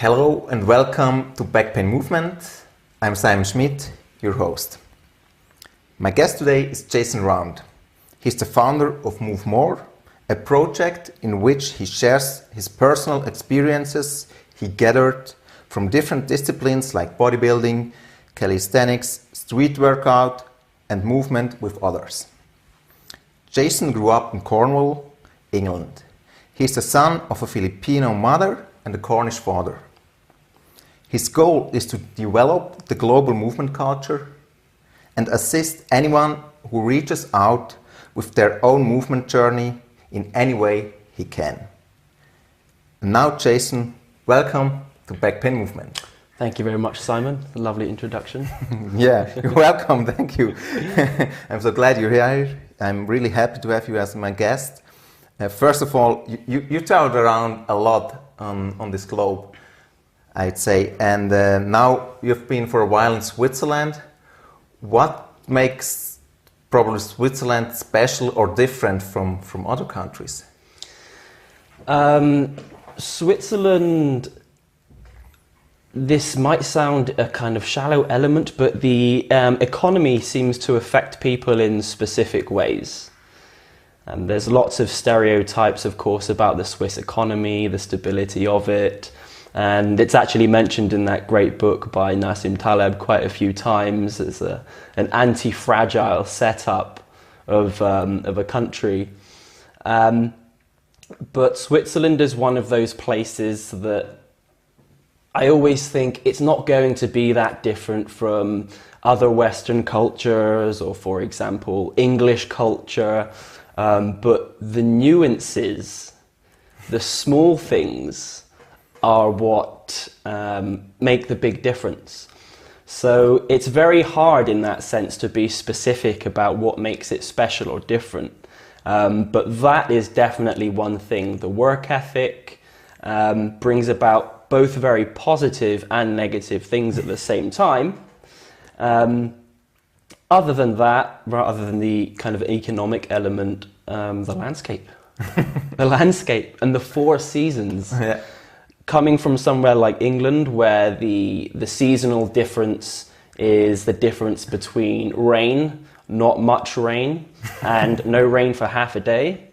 Hello and welcome to Back Pain Movement. I'm Simon Schmid, your host. My guest today is Jason Round. He's the founder of MoveMore, a project in which he shares his personal experiences he gathered from different disciplines like bodybuilding, calisthenics, street workout, and movement with others. Jason grew up in Cornwall, England. He's the son of a Filipino mother and a Cornish father. His goal is to develop the global movement culture and assist anyone who reaches out with their own movement journey in any way he can. And now, Jason, welcome to Back Pain Movement. Thank you very much, Simon. A lovely introduction. Yeah, you're welcome. Thank you. I'm so glad you're here. I'm really happy to have you as my guest. First of all, you traveled around a lot on this globe, I'd say, and now you've been for a while in Switzerland. What makes probably Switzerland special or different from other countries? Switzerland, this might sound a kind of shallow element, but the economy seems to affect people in specific ways. There's lots of stereotypes, of course, about the Swiss economy, the stability of it, and it's actually mentioned in that great book by Nassim Taleb quite a few times as an anti-fragile setup of a country. But Switzerland is one of those places that I always think it's not going to be that different from other Western cultures or, for example, English culture. But the nuances, the small things, are what make the big difference. So it's very hard in that sense to be specific about what makes it special or different. But that is definitely one thing. The work ethic brings about both very positive and negative things at the same time. Other than that, rather than the kind of economic element, the landscape. The landscape and the four seasons. Yeah. Coming from somewhere like England, where the seasonal difference is the difference between rain, not much rain, and no rain for half a day.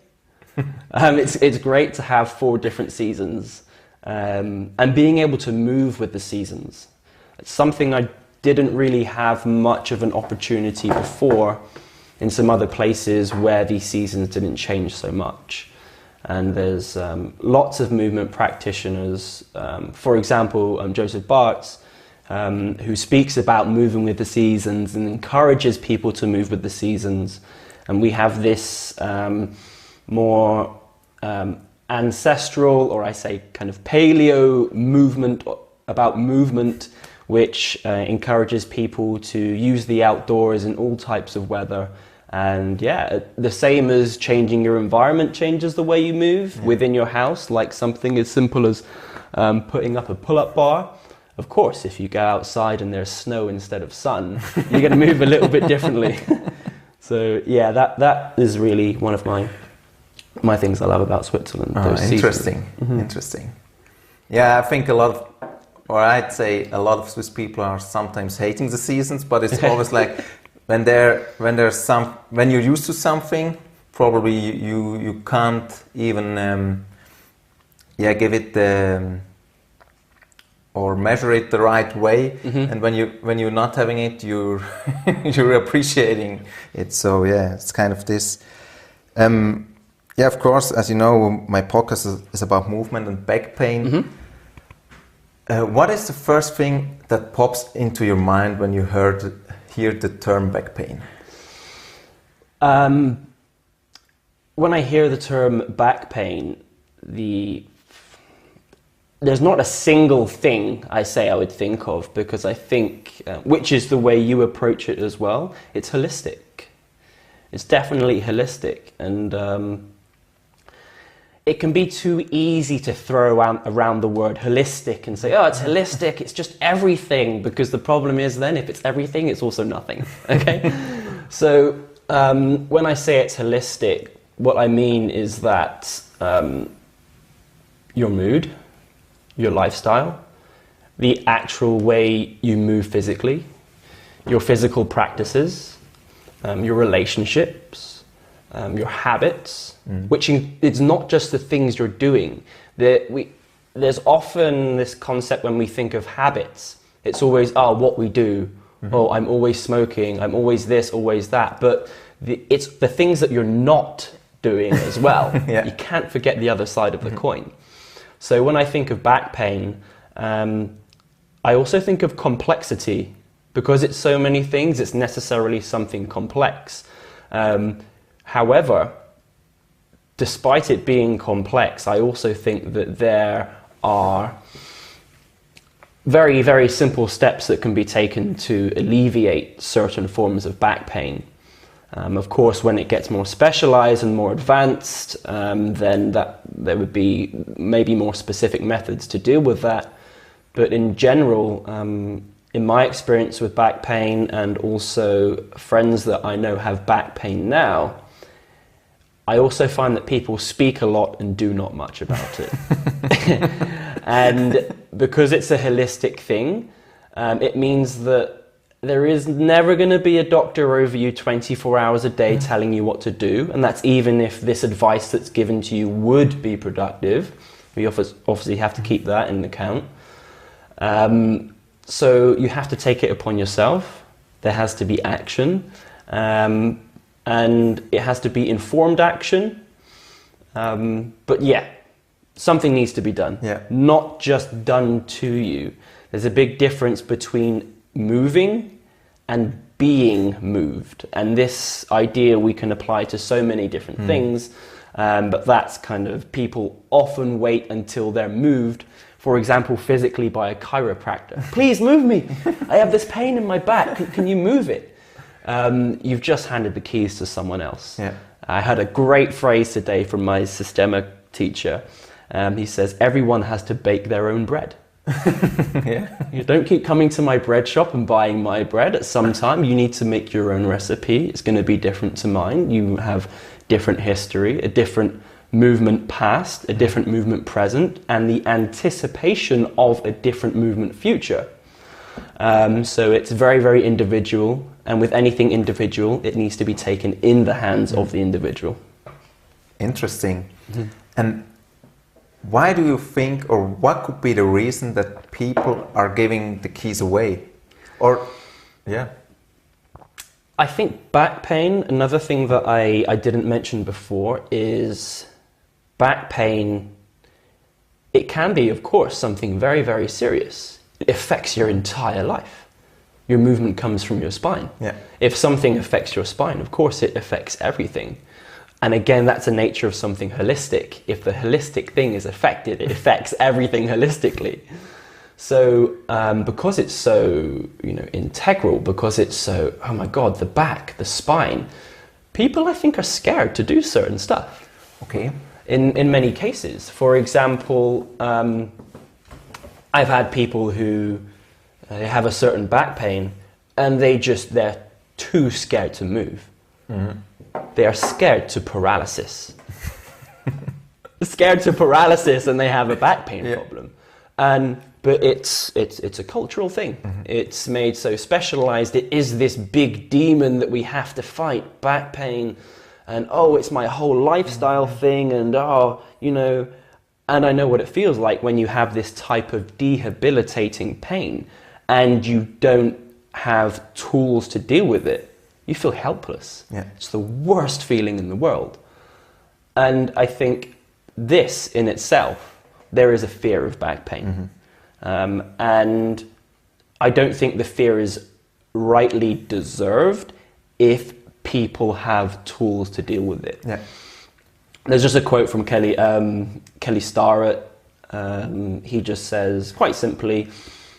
It's great to have four different seasons, and being able to move with the seasons. It's something I didn't really have much of an opportunity before in some other places where these seasons didn't change so much. And there's lots of movement practitioners, for example, Joseph Bartz, who speaks about moving with the seasons and encourages people to move with the seasons. And we have this more ancestral, or I say kind of paleo movement about movement, which encourages people to use the outdoors in all types of weather. And yeah, the same as changing your environment changes the way you move within your house, like something as simple as putting up a pull-up bar. Of course, if you go outside and there's snow instead of sun, you're going to move a little bit differently. So yeah, that is really one of my things I love about Switzerland. Interesting, interesting. Yeah, I think I'd say a lot of Swiss people are sometimes hating the seasons, but it's always like when you're used to something, probably you can't even give it or measure it the right way. And when you're not having it, you're appreciating it. So yeah, it's kind of this. Yeah, of course, as you know, my podcast is about movement and back pain. What is the first thing that pops into your mind when you hear the term back pain? When I hear the term back pain, there's not a single thing I would think of, because I think, which is the way you approach it as well, it's holistic. It's definitely holistic, and it can be too easy to throw around the word holistic and say, oh, it's holistic, it's just everything, because the problem is then if it's everything, it's also nothing, okay? So when I say it's holistic, what I mean is that your mood, your lifestyle, the actual way you move physically, your physical practices, your relationships, your habits, which it's not just the things you're doing. There's often this concept when we think of habits, it's always, what we do. Oh, I'm always smoking, I'm always this, always that. But it's the things that you're not doing as well. Yeah. You can't forget the other side of the coin. So when I think of back pain, I also think of complexity. Because it's so many things, it's necessarily something complex. However, despite it being complex, I also think that there are very, very simple steps that can be taken to alleviate certain forms of back pain. Of course, when it gets more specialized and more advanced, then there would be maybe more specific methods to deal with that. But in general, in my experience with back pain, and also friends that I know have back pain now, I also find that people speak a lot and do not much about it. And because it's a holistic thing, it means that there is never going to be a doctor over you 24 hours a day telling you what to do. And that's even if this advice that's given to you would be productive. We obviously have to keep that in account. So you have to take it upon yourself. There has to be action. And it has to be informed action. But yeah, something needs to be done. Yeah. Not just done to you. There's a big difference between moving and being moved. And this idea we can apply to so many different things. But that's kind of, people often wait until they're moved, for example, physically by a chiropractor. Please move me. I have this pain in my back. Can you move it? You've just handed the keys to someone else. Yeah. I had a great phrase today from my Systema teacher. He says, everyone has to bake their own bread. Yeah. You don't keep coming to my bread shop and buying my bread. At some time, you need to make your own recipe. It's going to be different to mine. You have different history, a different movement past, a different movement present, and the anticipation of a different movement future. So it's very, very individual. And with anything individual, it needs to be taken in the hands of the individual. Interesting. And why do you think, or what could be the reason that people are giving the keys away? Or, yeah. I think back pain, another thing that I didn't mention before is back pain. It can be, of course, something very, very serious. It affects your entire life. Your movement comes from your spine. Yeah. If something affects your spine, of course it affects everything. And again, that's the nature of something holistic. If the holistic thing is affected, it affects everything holistically. So because it's so, integral, because it's so, oh my God, the back, the spine, people I think are scared to do certain stuff. Okay. In many cases. For example, I've had people who they have a certain back pain and they're too scared to move. They are scared to paralysis. Scared to paralysis, and they have a back pain problem. But it's a cultural thing. It's made so specialized. It is this big demon that we have to fight, back pain, and it's my whole lifestyle thing, and and I know what it feels like when you have this type of debilitating pain and you don't have tools to deal with it. You feel helpless. Yeah. It's the worst feeling in the world. And I think this in itself, there is a fear of back pain. And I don't think the fear is rightly deserved if people have tools to deal with it. Yeah. There's just a quote from Kelly Starrett. He just says, quite simply,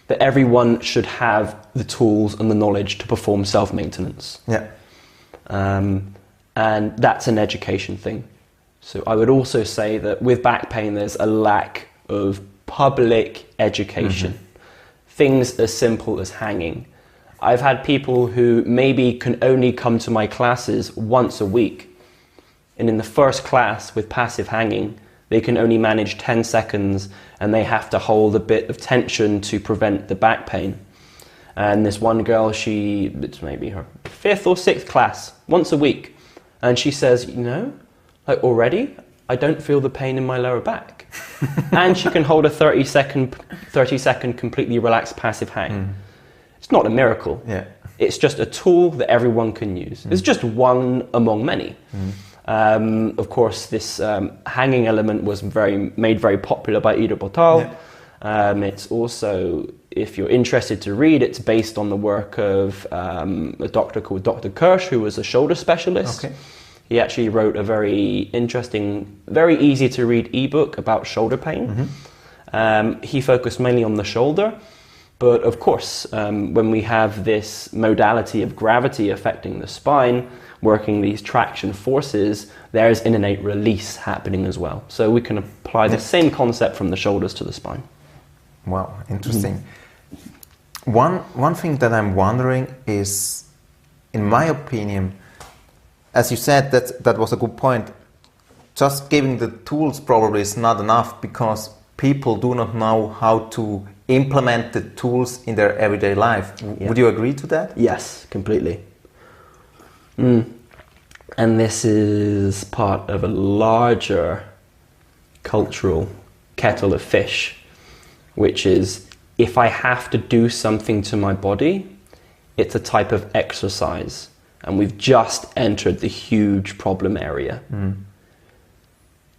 that everyone should have the tools and the knowledge to perform self-maintenance. Yeah. And that's an education thing. So I would also say that with back pain, there's a lack of public education. Things as simple as hanging. I've had people who maybe can only come to my classes once a week. And in the first class with passive hanging, they can only manage 10 seconds and they have to hold a bit of tension to prevent the back pain. And this one girl, it's maybe her 5th or 6th class, once a week. And she says, you know, like already, I don't feel the pain in my lower back. And she can hold a 30 second completely relaxed passive hang. It's not a miracle. Yeah. It's just a tool that everyone can use. It's just one among many. Of course, this hanging element was made very popular by Ido Portal. Yeah. It's also, if you're interested to read, it's based on the work of a doctor called Dr. Kirsch, who was a shoulder specialist. Okay. He actually wrote a very interesting, very easy to read ebook about shoulder pain. He focused mainly on the shoulder, but of course, when we have this modality of gravity affecting the spine, working these traction forces, there's an innate release happening as well. So we can apply the same concept from the shoulders to the spine. Wow, interesting. One thing that I'm wondering is, in my opinion, as you said, that was a good point. Just giving the tools probably is not enough, because people do not know how to implement the tools in their everyday life. Yeah. Would you agree to that? Yes, completely. And this is part of a larger cultural kettle of fish, which is, if I have to do something to my body, it's a type of exercise. And we've just entered the huge problem area.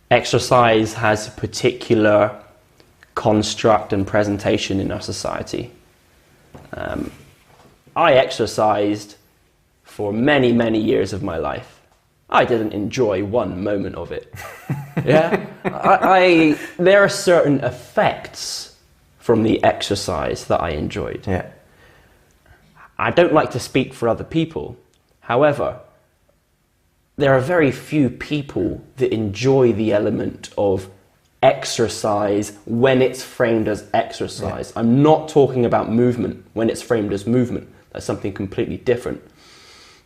Exercise has a particular construct and presentation in our society. I exercised for many, many years of my life. I didn't enjoy one moment of it. Yeah, there are certain effects from the exercise that I enjoyed. Yeah. I don't like to speak for other people. However, there are very few people that enjoy the element of exercise when it's framed as exercise. Yeah. I'm not talking about movement when it's framed as movement. That's something completely different.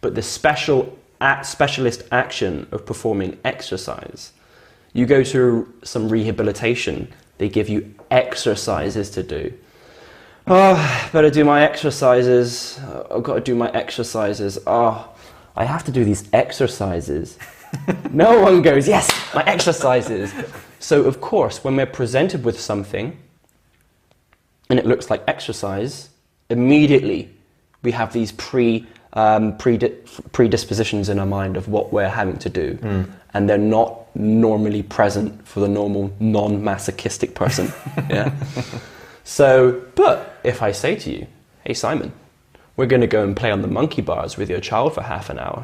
But the specialist action of performing exercise, you go to some rehabilitation, they give you exercises to do. Oh, better do my exercises. I've got to do my exercises. Oh, I have to do these exercises. No one goes, yes, my exercises. So of course, when we're presented with something and it looks like exercise, immediately we have these predispositions in our mind of what we're having to do. And they're not normally present for the normal non-masochistic person. Yeah. So, but if I say to you, hey Simon, we're going to go and play on the monkey bars with your child for half an hour.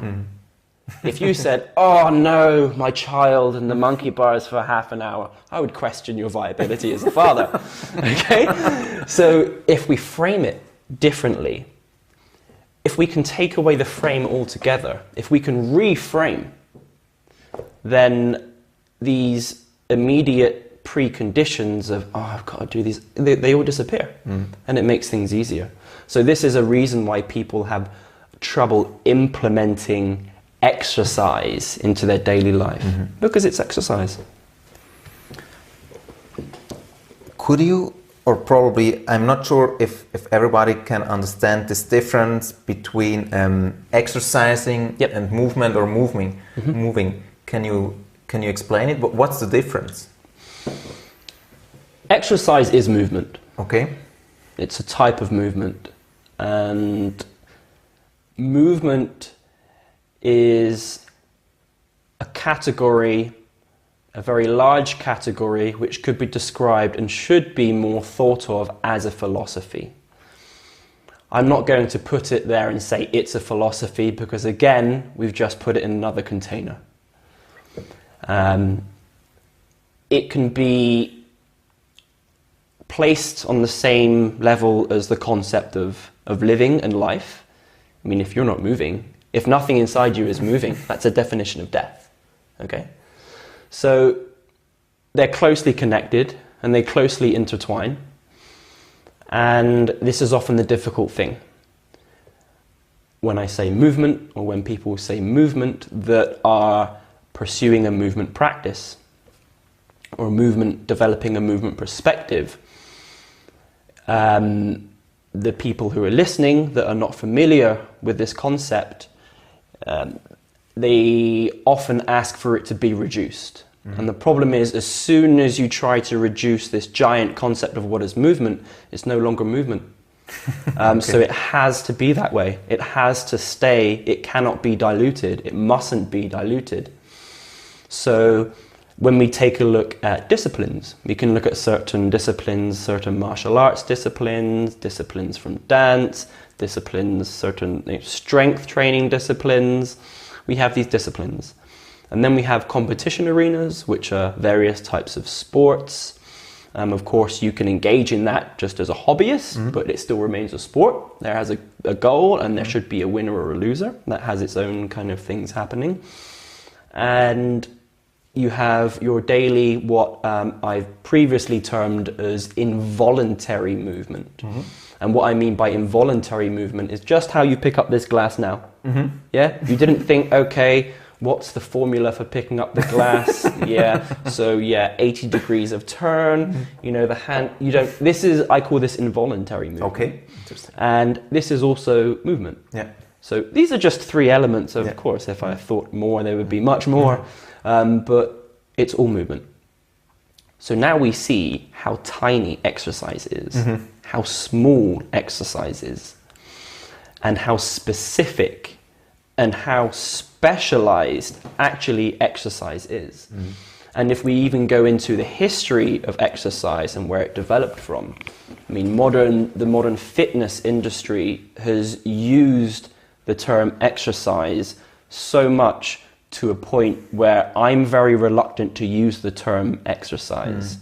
If you said, oh no, my child and the monkey bars for half an hour, I would question your viability as a father. Okay? So if we frame it differently, if we can take away the frame altogether, if we can reframe, then these immediate preconditions of, oh, I've got to do these, they all disappear. And it makes things easier. So this is a reason why people have trouble implementing exercise into their daily life, because it's exercise. Could you, or probably, I'm not sure if everybody can understand this difference between exercising and movement or moving. Can you explain it? What's the difference? Exercise is movement. Okay. It's a type of movement, and movement is a category, a very large category, which could be described and should be more thought of as a philosophy. I'm not going to put it there and say it's a philosophy, because again, we've just put it in another container. It can be placed on the same level as the concept of living and life. I mean, if you're not moving, if nothing inside you is moving, that's a definition of death. Okay? So they're closely connected and they closely intertwine. And this is often the difficult thing. When I say movement, or when people say movement that are pursuing a movement practice, or developing a movement perspective, the people who are listening that are not familiar with this concept, they often ask for it to be reduced. And the problem is, as soon as you try to reduce this giant concept of what is movement, it's no longer movement. Okay. So it has to be that way. It has to stay. It cannot be diluted. It mustn't be diluted. So when we take a look at disciplines, we can look at certain disciplines, certain martial arts disciplines, disciplines from dance, disciplines, certain strength training disciplines. We have these disciplines. And then we have competition arenas, which are various types of sports. Of course, you can engage in that just as a hobbyist, but it still remains a sport. There has a goal, and there should be a winner or a loser. That has its own kind of things happening. And you have your daily, what I've previously termed as involuntary movement. And what I mean by involuntary movement is just how you pick up this glass now. Yeah, you didn't think, okay, what's the formula for picking up the glass? So 80 degrees of turn, the hand, I call this involuntary movement. Okay, interesting. And this is also movement. Yeah. So these are just three elements, of course. If I thought more, there would be much more, but it's all movement. So now we see how tiny exercise is, how small exercise is, and how specific and how specialized actually exercise is. And if we even go into the history of exercise and where it developed from, I mean, the modern fitness industry has used the term exercise so much to a point where I'm very reluctant to use the term exercise.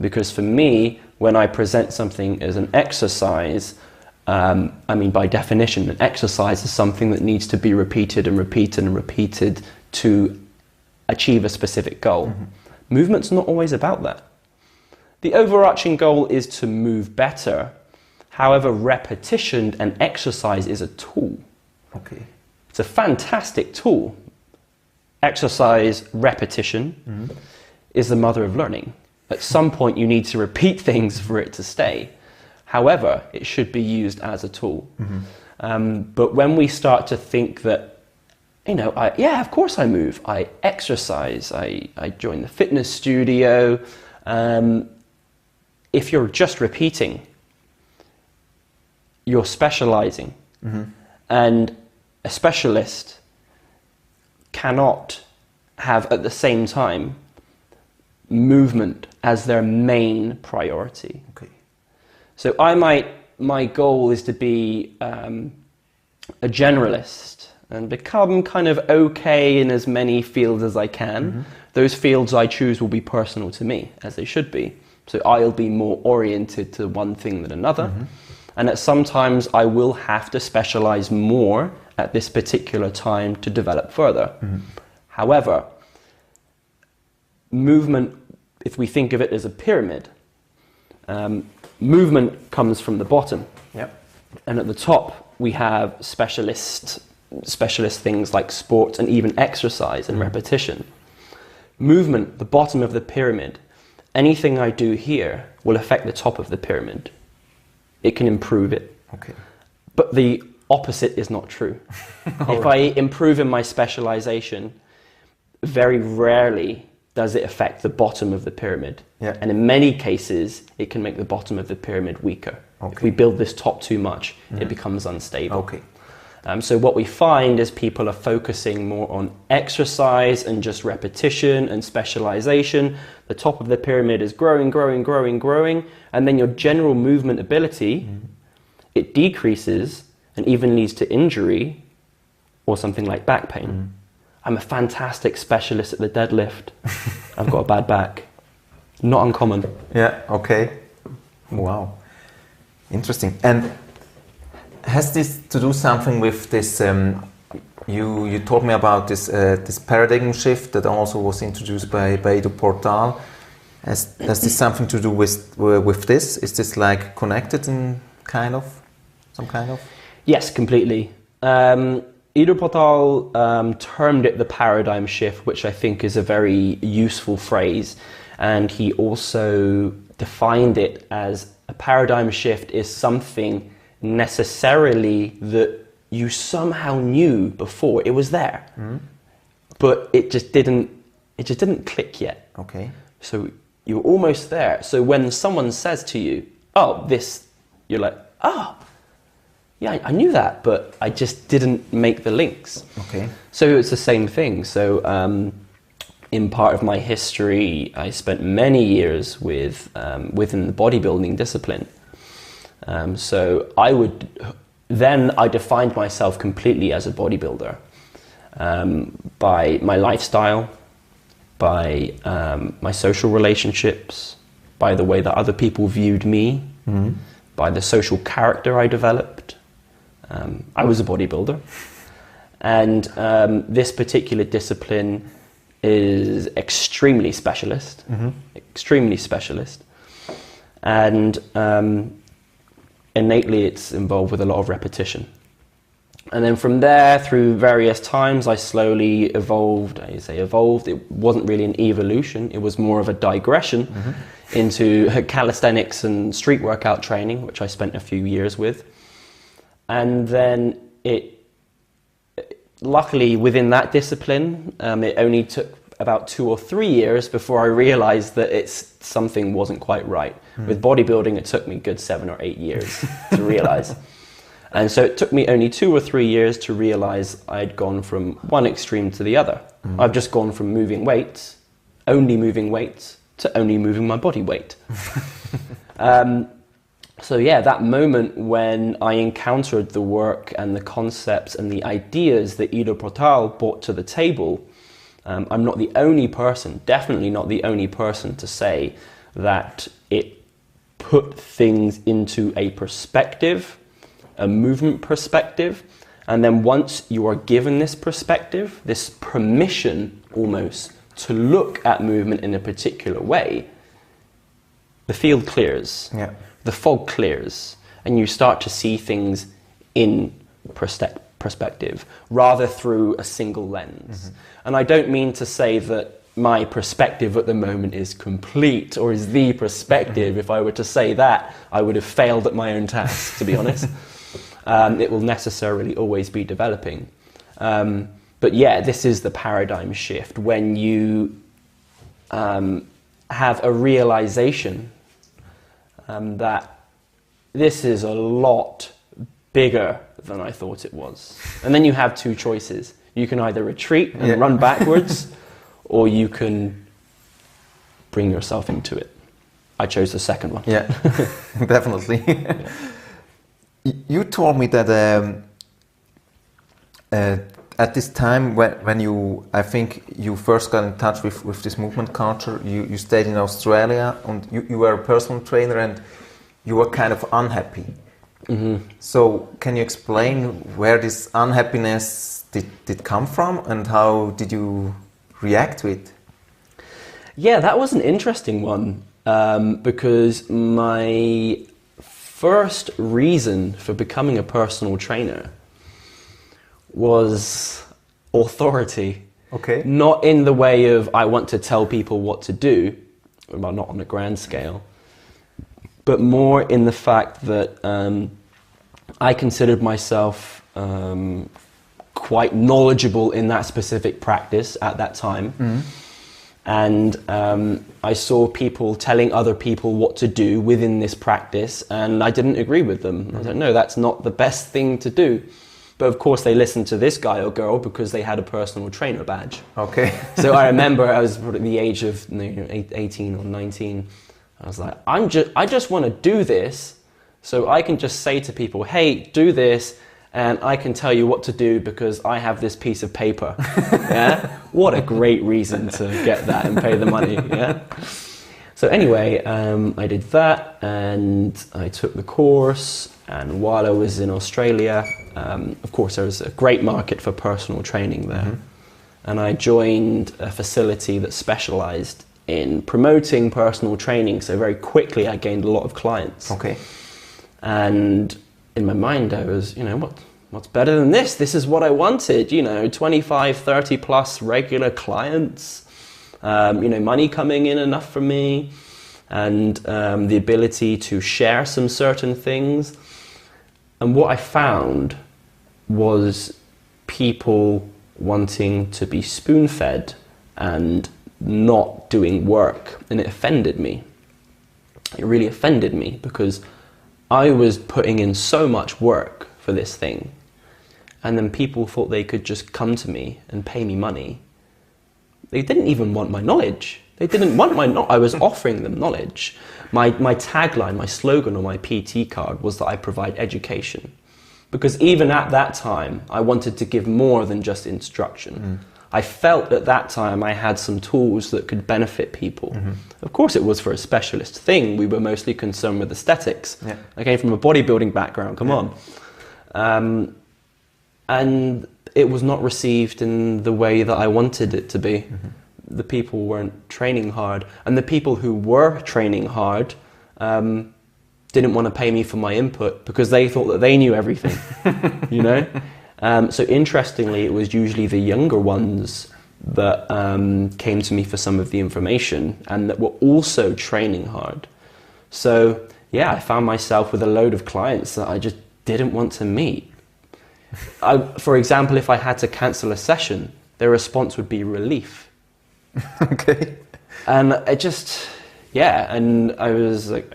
Because for me, when I present something as an exercise, by definition, an exercise is something that needs to be repeated and repeated and repeated to achieve a specific goal. Movement's not always about that. The overarching goal is to move better. However, repetition and exercise is a tool. Okay. It's a fantastic tool. Exercise, repetition, is the mother of learning. At some point, you need to repeat things for it to stay. However, it should be used as a tool. But when we start to think that, of course I move, I exercise, I join the fitness studio. If you're just repeating, you're specializing. And a specialist cannot have at the same time movement as their main priority. Okay. So my goal is to be a generalist and become kind of okay in as many fields as I can. Those fields I choose will be personal to me, as they should be. So I'll be more oriented to one thing than another. And at sometimes I will have to specialize more at this particular time to develop further. However, movement, if we think of it as a pyramid, movement comes from the bottom. And at the top, we have specialist things like sports and even exercise and repetition. Movement, the bottom of the pyramid, anything I do here will affect the top of the pyramid. It can improve it. Okay. But the opposite is not true. If I improve in my specialization, very rarely does it affect the bottom of the pyramid. And in many cases, it can make the bottom of the pyramid weaker. If we build this top too much, it becomes unstable. So what we find is people are focusing more on exercise and just repetition and specialization. The top of the pyramid is growing, growing, growing, growing. And then your general movement ability, it decreases and even leads to injury or something like back pain. I'm a fantastic specialist at the deadlift. I've got a bad back. Not uncommon. Wow. Interesting. And has this to do something with this, you told me about this paradigm shift that also was introduced by Edu Portal. Has this something to do with this? Is this like connected in some kind of? Yes, completely. Edu Portal termed it the paradigm shift, which I think is a very useful phrase. And he also defined it as a paradigm shift is something necessarily that you somehow knew before. It was there, but it just didn't click yet. Okay. So you're almost there. So when someone says to you, oh, this, you're like, oh, yeah, I knew that, but I just didn't make the links. Okay. So it's the same thing. So in part of my history, I spent many years within the bodybuilding discipline. So I defined myself completely as a bodybuilder by my lifestyle, by my social relationships, by the way that other people viewed me, by the social character I developed. I was a bodybuilder. And this particular discipline is extremely specialist, and innately it's involved with a lot of repetition. And then from there, through various times, I slowly evolved. I say evolved, it wasn't really an evolution, it was more of a digression into calisthenics and street workout training, which I spent a few years with. And then luckily within that discipline, it only took about 2 or 3 years before I realized that something wasn't quite right. With bodybuilding, it took me a good 7 or 8 years to realize. And so it took me only 2 or 3 years to realize I'd gone from one extreme to the other. I've just gone from moving weights, only moving weights, to only moving my body weight. So yeah, that moment when I encountered the work and the concepts and the ideas that Ido Portal brought to the table, I'm not the only person, definitely not the only person to say that it put things into a perspective, a movement perspective, and then once you are given this perspective, this permission almost to look at movement in a particular way, the field clears. Yeah. The fog clears, and you start to see things in perspective rather through a single lens. And I don't mean to say that my perspective at the moment is complete or is the perspective. If I were to say that, I would have failed at my own task, to be honest. It will necessarily always be developing. But yeah, this is the paradigm shift when you have a realization that this is a lot bigger than I thought it was. And then you have 2 choices. You can either retreat and run backwards, or you can bring yourself into it. I chose the second one. Yeah, definitely. You told me that at this time when I think you first got in touch with this movement culture, you stayed in Australia and you were a personal trainer and you were kind of unhappy. So can you explain where this unhappiness did come from and how did you react to it? Yeah, that was an interesting one because my first reason for becoming a personal trainer was authority. Okay. Not in the way of I want to tell people what to do, well, not on a grand scale, but more in the fact that I considered myself quite knowledgeable in that specific practice at that time. And I saw people telling other people what to do within this practice, and I didn't agree with them. I was like, no, that's not the best thing to do. But of course they listened to this guy or girl because they had a personal trainer badge. Okay. So I remember I was at the age of 18 or 19. I was like, I just want to do this so I can just say to people, hey, do this, and I can tell you what to do because I have this piece of paper. Yeah? What a great reason to get that and pay the money. Yeah. So anyway, I did that and I took the course, and while I was in Australia, of course there was a great market for personal training there. And I joined a facility that specialized in promoting personal training, so very quickly I gained a lot of clients. Okay. And in my mind I was, what's better than this? This is what I wanted, 25, 30 plus regular clients. money coming in enough for me, and the ability to share some certain things. And what I found was people wanting to be spoon-fed and not doing work, and it offended me. It really offended me, because I was putting in so much work for this thing, and then people thought they could just come to me and pay me money. They didn't even want my knowledge. They didn't want my knowledge. I was offering them knowledge. My tagline, my slogan on my PT card was that I provide education. Because even at that time, I wanted to give more than just instruction. I felt at that time I had some tools that could benefit people. Of course, it was for a specialist thing. We were mostly concerned with aesthetics. Yeah. I came from a bodybuilding background, come on. And it was not received in the way that I wanted it to be. The people weren't training hard. And the people who were training hard didn't want to pay me for my input, because they thought that they knew everything, you know? So interestingly, it was usually the younger ones that came to me for some of the information, and that were also training hard. So yeah, I found myself with a load of clients that I just didn't want to meet. For example, if I had to cancel a session, their response would be relief. Okay. And I just, yeah, and I was like,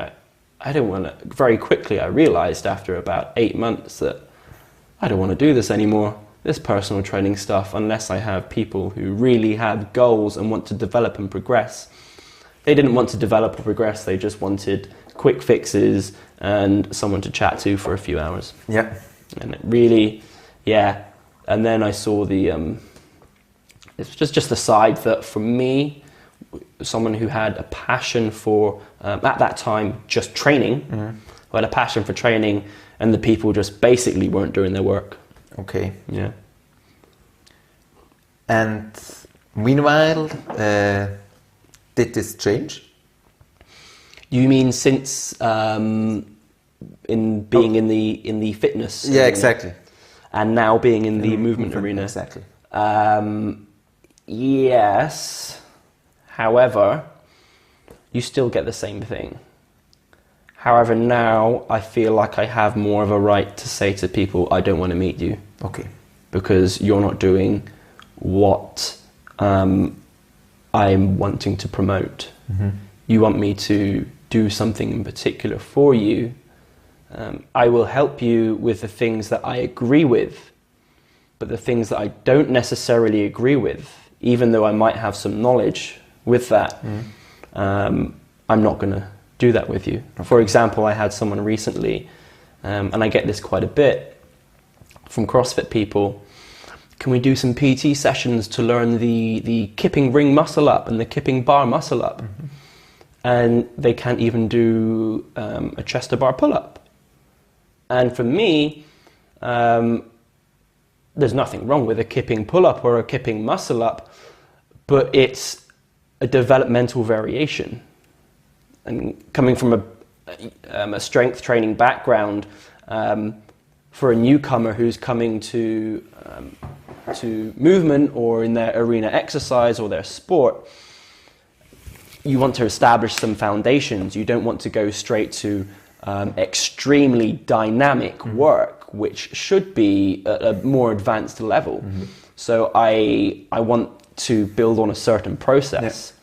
I don't want to, very quickly I realized after about 8 months that I don't want to do this anymore, this personal training stuff, unless I have people who really have goals and want to develop and progress. They didn't want to develop or progress, they just wanted quick fixes and someone to chat to for a few hours. Yeah. And it really, yeah. And then I saw it's just the side that for me, someone who had a passion for, at that time, just training, who had a passion for training, and the people just basically weren't doing their work. Okay. Yeah. And meanwhile, did this change? You mean since in being in the fitness? Yeah, exactly. And now being in the movement arena? Exactly. Yes. However, you still get the same thing. However, now I feel like I have more of a right to say to people, I don't want to meet you. Okay. Because you're not doing what I'm wanting to promote. You want me to do something in particular for you. I will help you with the things that I agree with, but the things that I don't necessarily agree with, even though I might have some knowledge with that, I'm not going to do that with you. Okay. For example, I had someone recently, and I get this quite a bit from CrossFit people, can we do some PT sessions to learn the kipping ring muscle up and the kipping bar muscle up? And they can't even do a chest to bar pull up. And for me, there's nothing wrong with a kipping pull up or a kipping muscle up, but it's a developmental variation. And coming from a strength training background, for a newcomer who's coming to movement or in their arena exercise or their sport, you want to establish some foundations. You don't want to go straight to extremely dynamic work, which should be at a more advanced level. So I want to build on a certain process.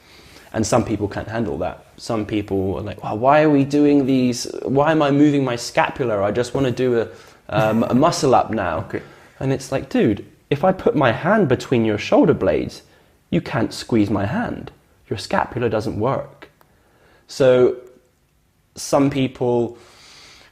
And some people can't handle that. Some people are like, well, why are we doing these? Why am I moving my scapula? I just want to do a muscle up now. Okay. And it's like, dude, if I put my hand between your shoulder blades, you can't squeeze my hand. Your scapula doesn't work. So some people,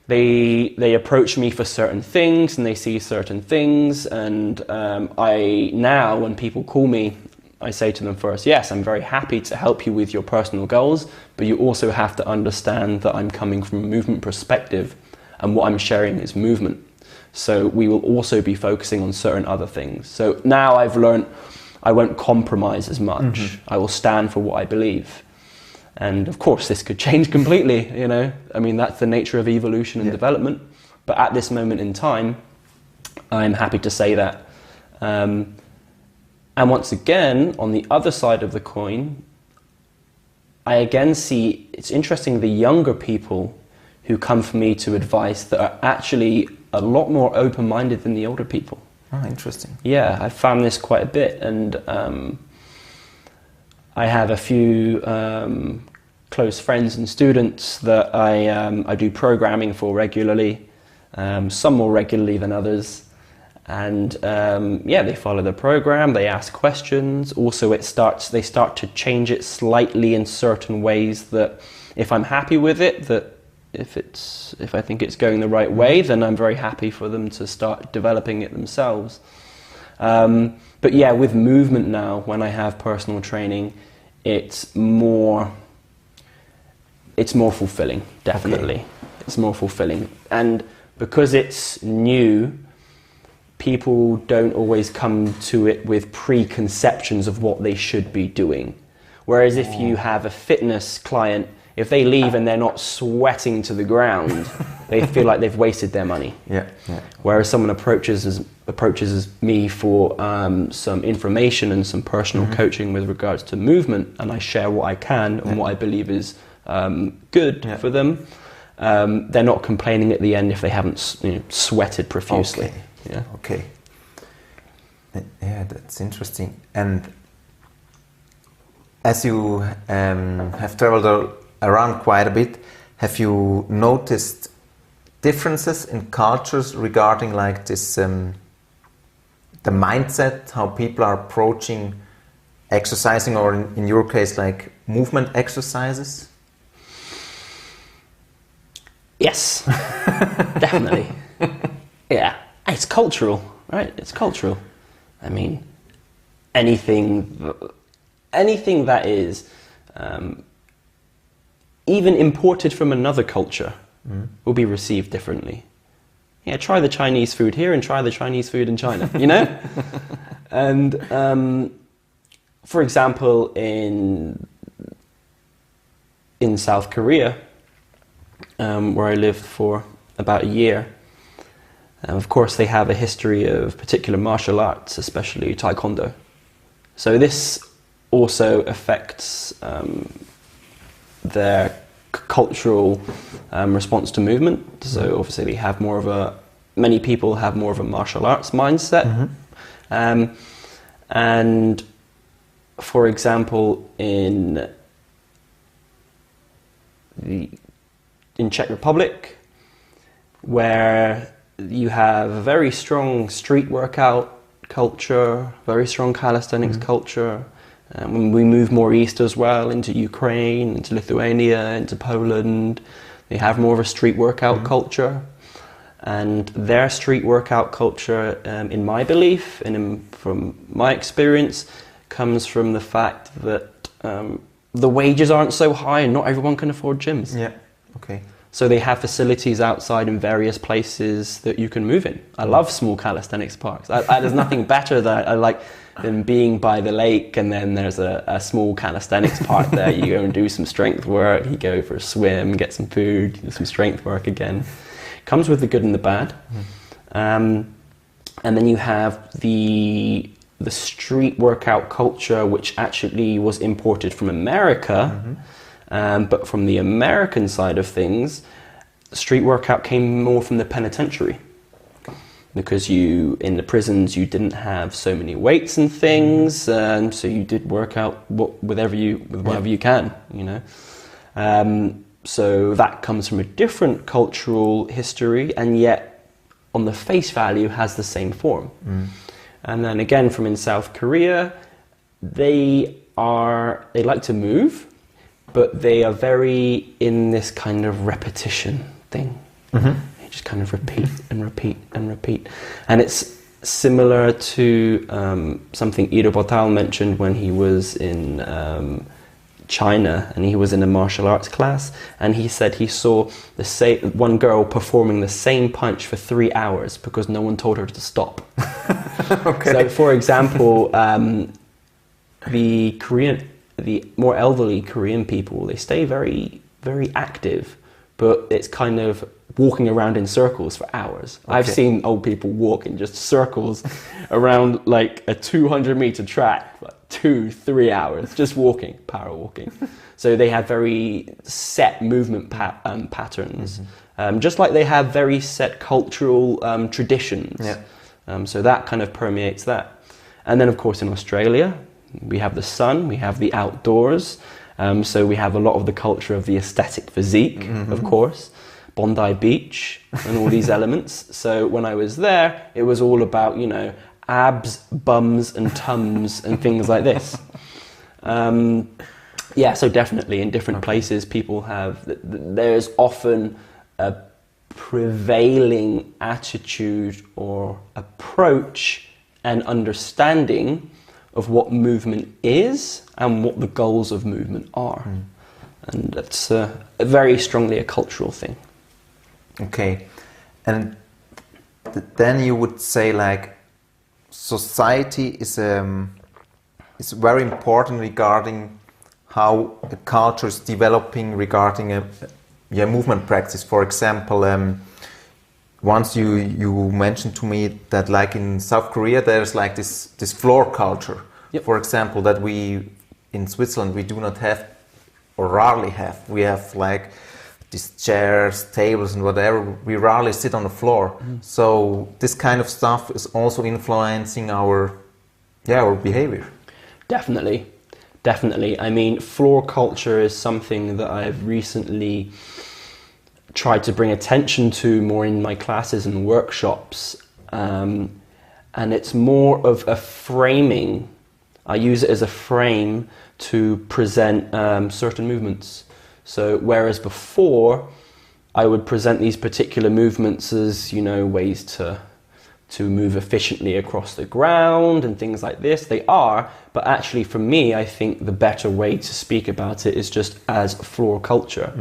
they approach me for certain things and they see certain things. And now when people call me, I say to them first, yes, I'm very happy to help you with your personal goals, but you also have to understand that I'm coming from a movement perspective and what I'm sharing is movement. So we will also be focusing on certain other things. So now I've learned I won't compromise as much. I will stand for what I believe. And of course, this could change completely, you know. I mean, that's the nature of evolution and development. But at this moment in time, I'm happy to say that And once again, on the other side of the coin, I again see, it's interesting, the younger people who come for me to advice that are actually a lot more open-minded than the older people. Oh, interesting. Yeah, I found this quite a bit, and I have a few close friends and students that I do programming for regularly, some more regularly than others. And yeah, they follow the program, they ask questions. Also, they start to change it slightly in certain ways that if I'm happy with it, that if I think it's going the right way, then I'm very happy for them to start developing it themselves. But yeah, with movement now, when I have personal training, it's more fulfilling, definitely. Okay. It's more fulfilling. And because it's new, people don't always come to it with preconceptions of what they should be doing. Whereas if you have a fitness client, if they leave and they're not sweating to the ground, they feel like they've wasted their money. Yeah, yeah. Whereas someone approaches me for some information and some personal coaching with regards to movement, and I share what I can and what I believe is good for them, they're not complaining at the end if they haven't sweated profusely. Okay. Yeah. Okay. Yeah, that's interesting. And as you have traveled around quite a bit, have you noticed differences in cultures regarding like this, the mindset, how people are approaching exercising, or in your case, like movement exercises? Yes, definitely. Yeah. It's cultural, right? It's cultural. I mean, anything that is even imported from another culture will be received differently. Yeah, try the Chinese food here and try the Chinese food in China, you know? And for example, in South Korea, where I lived for about a year, of course, they have a history of particular martial arts, especially Taekwondo. So this also affects their cultural response to movement. So obviously, they have many people have more of a martial arts mindset. And for example, in Czech Republic, where you have a very strong street workout culture, very strong calisthenics culture. When we move more east as well, into Ukraine, into Lithuania, into Poland, they have more of a street workout culture. And their street workout culture, in my belief and from my experience, comes from the fact that the wages aren't so high and not everyone can afford gyms. Yeah, okay. So they have facilities outside in various places that you can move in. I love small calisthenics parks. There's nothing better than being by the lake, and then there's a small calisthenics park there. You go and do some strength work, you go for a swim, get some food, do some strength work again. Comes with the good and the bad. And then you have the street workout culture, which actually was imported from America. But from the American side of things, street workout came more from the penitentiary, because in the prisons you didn't have so many weights and things, and so you did work out whatever you can, you know. So that comes from a different cultural history, and yet on the face value has the same form. And then again, from in South Korea, they like to move, but they are very in this kind of repetition thing. They just kind of repeat and repeat and repeat. And it's similar to something Ido Portal mentioned when he was in China, and he was in a martial arts class, and he said he saw one girl performing the same punch for 3 hours because no one told her to stop. Okay. So, for example, the more elderly Korean people, they stay very, very active, but it's kind of walking around in circles for hours. Okay. I've seen old people walk in just circles around like a 200-meter track for 2-3 hours, just walking, power walking. So they have very set movement patterns, just like they have very set cultural traditions. Yeah. So that kind of permeates that. And then, of course, in Australia, we have the sun, we have the outdoors. So we have a lot of the culture of the aesthetic physique, of course, Bondi Beach and all these elements. So when I was there, it was all about, you know, abs, bums and tums and things like this. Yeah, so definitely in different places people have, there's often a prevailing attitude or approach and understanding of what movement is and what the goals of movement are. And that's very strongly a cultural thing. Okay. And then you would say like society is very important regarding how a culture is developing regarding a movement practice. For example, once you mentioned to me that like in South Korea there's like this floor culture. Yep. For example, that we in Switzerland we do not have or rarely have. We have like these chairs, tables and whatever. We rarely sit on the floor. So this kind of stuff is also influencing our behavior. Definitely. I mean, floor culture is something that I've recently tried to bring attention to more in my classes and workshops. And it's more of a framing. I use it as a frame to present certain movements. So whereas before I would present these particular movements as, you know, ways to move efficiently across the ground and things like this, they are, but actually for me I think the better way to speak about it is just as floor culture.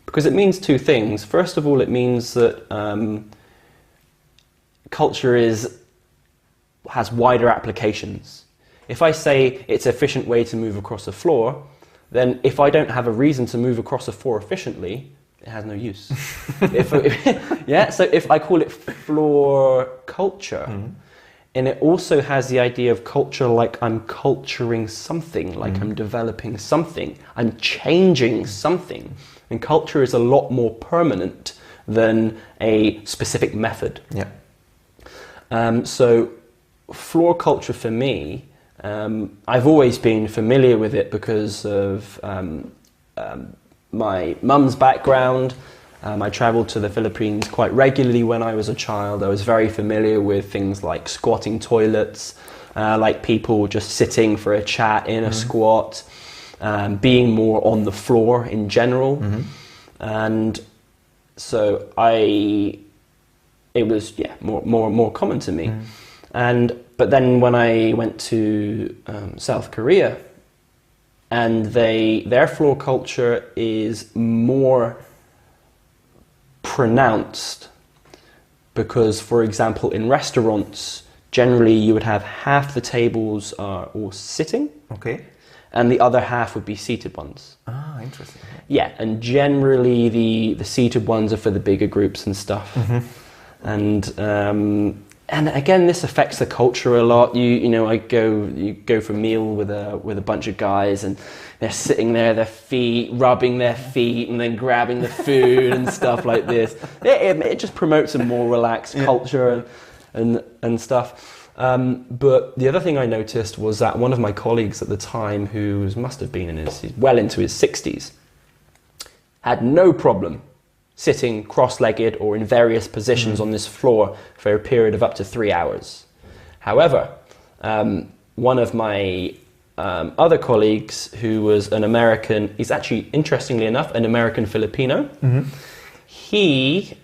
Because it means two things. First of all, it means that culture has wider applications. If I say it's an efficient way to move across the floor, then if I don't have a reason to move across the floor efficiently, it has no use. So if I call it floor culture, and it also has the idea of culture like I'm culturing something, like I'm developing something, I'm changing something. And culture is a lot more permanent than a specific method. Yeah. So floor culture for me, I've always been familiar with it because of my mum's background. I travelled to the Philippines quite regularly when I was a child. I was very familiar with things like squatting toilets, like people just sitting for a chat in a squat, being more on the floor in general. And so it was more common to me. But then when I went to South Korea, and their floor culture is more pronounced because, for example, in restaurants, generally you would have half the tables are all sitting, okay, and the other half would be seated ones. Ah, interesting. Yeah, and generally the seated ones are for the bigger groups and stuff. And again, this affects the culture a lot. You go for a meal with a bunch of guys, and they're sitting there, their feet, rubbing their feet, and then grabbing the food and stuff like this. It just promotes a more relaxed culture and stuff. But the other thing I noticed was that one of my colleagues at the time, who must have been well into his 60s, had no problem sitting cross-legged or in various positions on this floor for a period of up to 3 hours. However, one of my other colleagues, who was an American, he's actually, interestingly enough, an American Filipino, he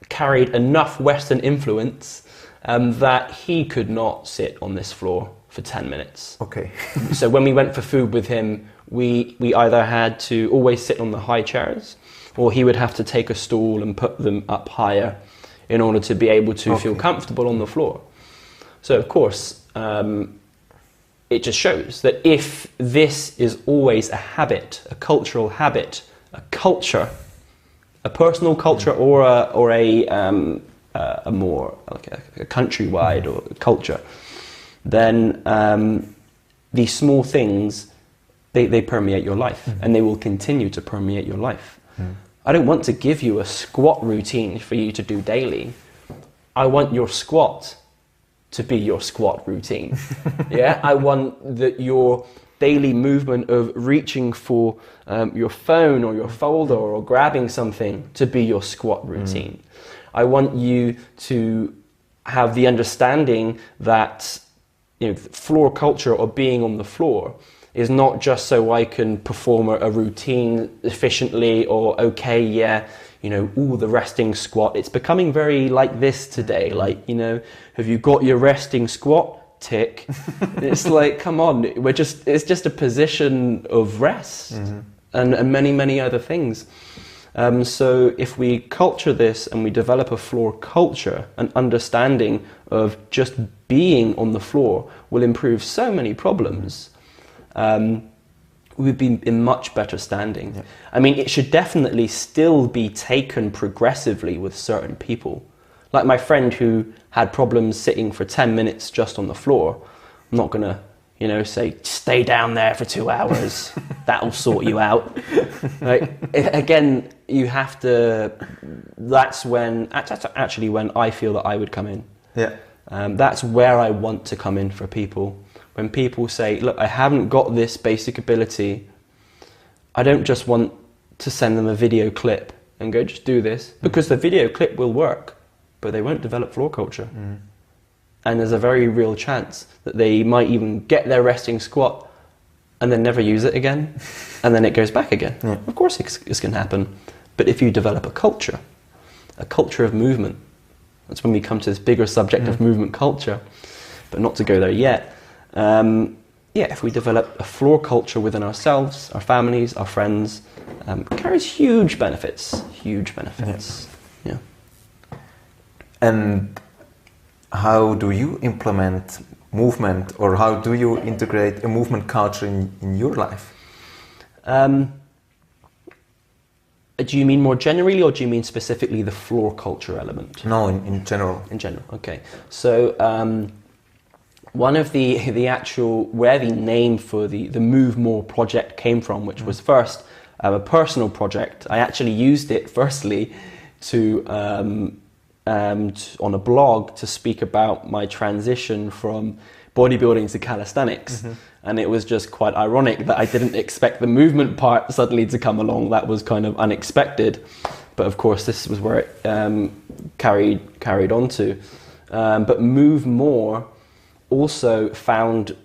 carried enough Western influence that he could not sit on this floor for 10 minutes. Okay. So when we went for food with him, we either had to always sit on the high chairs, or he would have to take a stool and put them up higher in order to be able to feel comfortable on the floor. So of course, it just shows that if this is always a habit, a cultural habit, a culture a personal culture or a more like a countrywide or culture, then these small things, they permeate your life, and they will continue to permeate your life. I don't want to give you a squat routine for you to do daily. I want your squat to be your squat routine. Yeah, I want your daily movement of reaching for your phone or your folder or grabbing something to be your squat routine. I want you to have the understanding that, you know, floor culture or being on the floor is not just so I can perform a routine efficiently or okay, yeah, you know, ooh, the resting squat. It's becoming very like this today. Like, you know, have you got your resting squat? Tick. It's like, come on, it's just a position of rest and many, many other things. So if we culture this and we develop a floor culture, an understanding of just being on the floor will improve so many problems. We'd be in much better standing. Yeah. I mean, it should definitely still be taken progressively with certain people. Like my friend who had problems sitting for 10 minutes just on the floor. I'm not gonna, you know, say, stay down there for 2 hours. That'll sort you out. Like, again, you have to, that's actually when I feel that I would come in. Yeah. That's where I want to come in for people. When people say, look, I haven't got this basic ability, I don't just want to send them a video clip and go, just do this, because the video clip will work, but they won't develop floor culture. And there's a very real chance that they might even get their resting squat and then never use it again, and then it goes back again. Yeah. Of course this can happen, but if you develop a culture of movement, that's when we come to this bigger subject of movement culture, but not to go there yet. If we develop a floor culture within ourselves, our families, our friends, it carries huge benefits. Yeah. And how do you implement movement, or how do you integrate a movement culture in your life? Do you mean more generally, or do you mean specifically the floor culture element? No, in general. In general, okay. So one of the actual, where the name for the MoveMore project came from, which was first a personal project. I actually used it firstly to on a blog to speak about my transition from bodybuilding to calisthenics. And it was just quite ironic that I didn't expect the movement part suddenly to come along. That was kind of unexpected. But of course, this was where it carried on to. But MoveMore also found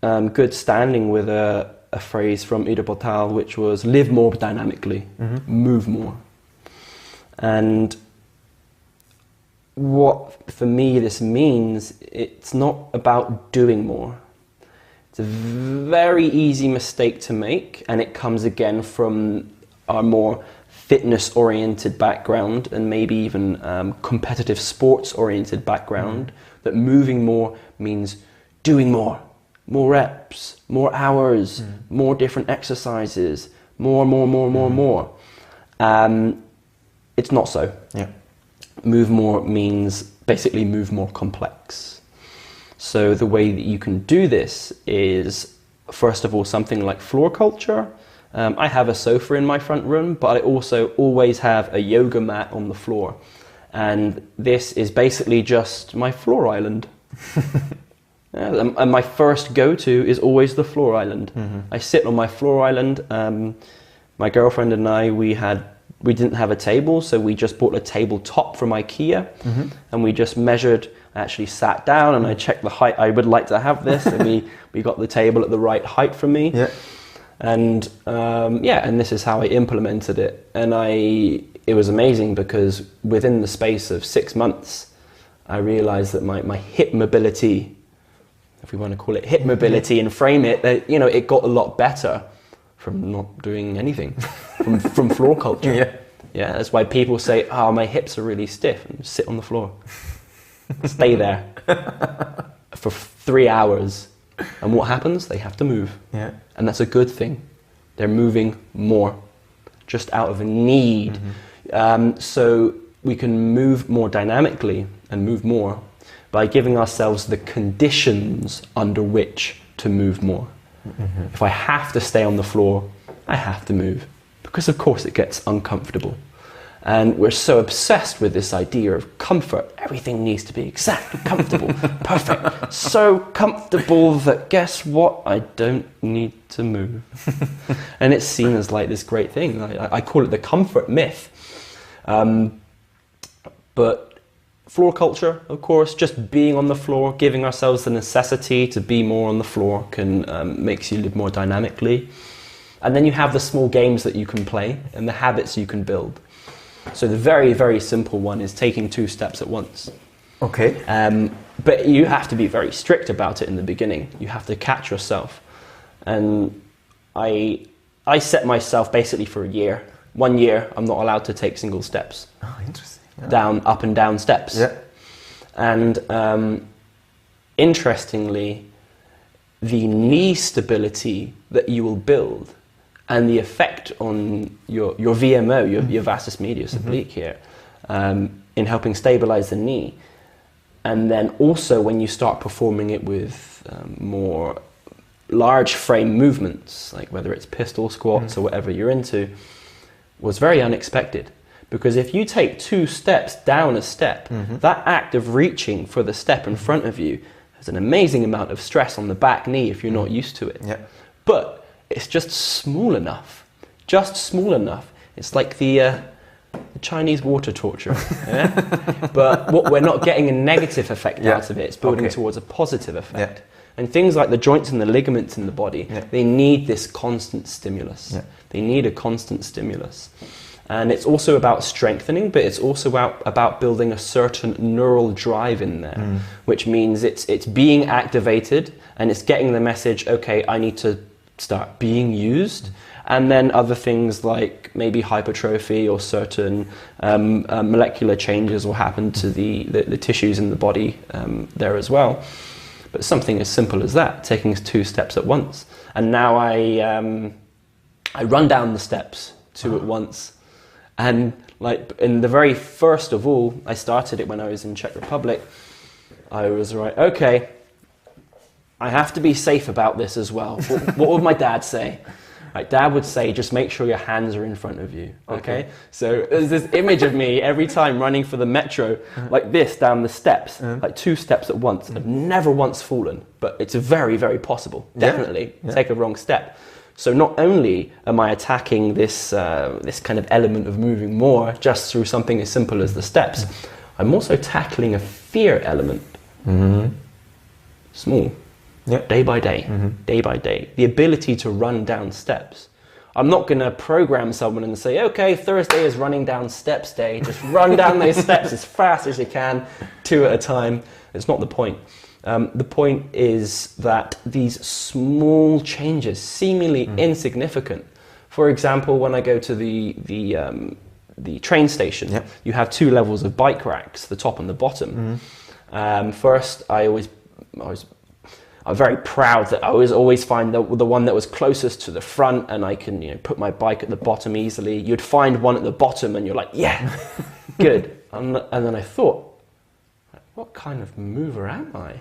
good standing with a phrase from Ida Botal, which was live more dynamically, move more. And what for me this means, it's not about doing more. It's a very easy mistake to make, and it comes again from our more fitness-oriented background and maybe even competitive sports-oriented background, that moving more means doing more reps, more hours, more different exercises, more. It's not so. Yeah. Move more means basically move more complex. So the way that you can do this is, first of all, something like floor culture. I have a sofa in my front room, but I also always have a yoga mat on the floor. And this is basically just my floor island. And my first go-to is always the floor island. I sit on my floor island. My girlfriend and I, we didn't have a table, so we just bought a tabletop from IKEA, and we just measured. I actually sat down and I checked the height. I would like to have this, and we got the table at the right height for me. Yeah. And and this is how I implemented it. And it was amazing, because within the space of 6 months, I realized that my hip mobility, if we want to call it hip mobility and frame it, that, you know, it got a lot better from not doing anything, from floor culture. Yeah, that's why people say, oh, my hips are really stiff, and sit on the floor. Stay there for 3 hours. And what happens? They have to move. Yeah. And that's a good thing. They're moving more, just out of a need. So we can move more dynamically and move more by giving ourselves the conditions under which to move more. If I have to stay on the floor, I have to move, because of course it gets uncomfortable. And we're so obsessed with this idea of comfort. Everything needs to be exactly comfortable, perfect, so comfortable that guess what? I don't need to move. And it's seen as like this great thing. I call it the comfort myth. But floor culture, of course, just being on the floor, giving ourselves the necessity to be more on the floor can makes you live more dynamically. And then you have the small games that you can play and the habits you can build. So the very, very simple one is taking 2 steps at once. Okay. But you have to be very strict about it in the beginning. You have to catch yourself. And I set myself basically for a year. 1 year, I'm not allowed to take single steps. Oh, interesting. Yeah. Down, up and down steps. Yeah. And interestingly, the knee stability that you will build and the effect on your VMO, your vastus medius oblique here, in helping stabilize the knee. And then also when you start performing it with more large frame movements, like whether it's pistol squats or whatever you're into, was very unexpected. Because if you take 2 steps down a step, that act of reaching for the step in front of you has an amazing amount of stress on the back knee if you're not used to it. Yeah. But it's just small enough. Just small enough. It's like the Chinese water torture. Yeah? But what we're not getting a negative effect out of it. It's building towards a positive effect. Yeah. And things like the joints and the ligaments in the body, they need this constant stimulus. Yeah. They need a constant stimulus. And it's also about strengthening, but it's also about building a certain neural drive in there, which means it's being activated and it's getting the message, okay, I need to start being used. And then other things like maybe hypertrophy or certain molecular changes will happen to the tissues in the body there as well. But something as simple as that, taking 2 steps at once. And now I run down the steps 2 at once. And like in the very first of all, I started it when I was in Czech Republic. I was right, okay, I have to be safe about this as well. What would my dad say? Like, Dad would say, just make sure your hands are in front of you, okay? So there's this image of me every time running for the metro, like this, down the steps, like 2 steps at once. I've never once fallen, but it's very, very possible, definitely. Take a wrong step. So not only am I attacking this, this kind of element of moving more just through something as simple as the steps, I'm also tackling a fear element. Small. Day by day, day by day. The ability to run down steps. I'm not going to program someone and say, okay, Thursday is running down steps day. Just run down those steps as fast as you can, 2 at a time. It's not the point. The point is that these small changes, seemingly insignificant. For example, when I go to the train station, you have 2 levels of bike racks, the top and the bottom. First, I'm very proud that I always find the one that was closest to the front, and I can put my bike at the bottom easily. You'd find one at the bottom and you're like, yeah, good. And then I thought, what kind of mover am I?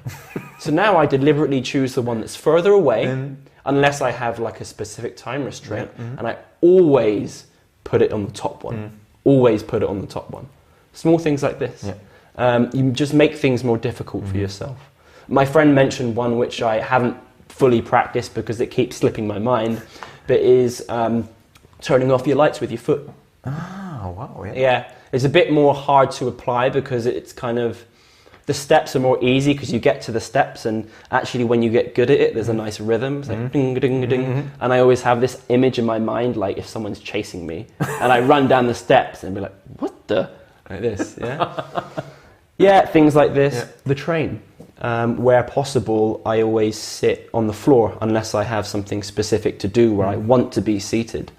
So now I deliberately choose the one that's further away, unless I have like a specific time restraint, and I always put it on the top one. Always put it on the top one. Small things like this. You just make things more difficult for yourself. My friend mentioned one which I haven't fully practiced because it keeps slipping my mind, but is turning off your lights with your foot. Oh, wow. Yeah, it's a bit more hard to apply because it's kind of, the steps are more easy because you get to the steps, and actually when you get good at it, there's a nice rhythm. It's like ding, ding, ding. And I always have this image in my mind, like if someone's chasing me and I run down the steps and be like, what the? Like this, yeah, things like this. The train. Where possible, I always sit on the floor unless I have something specific to do where I want to be seated.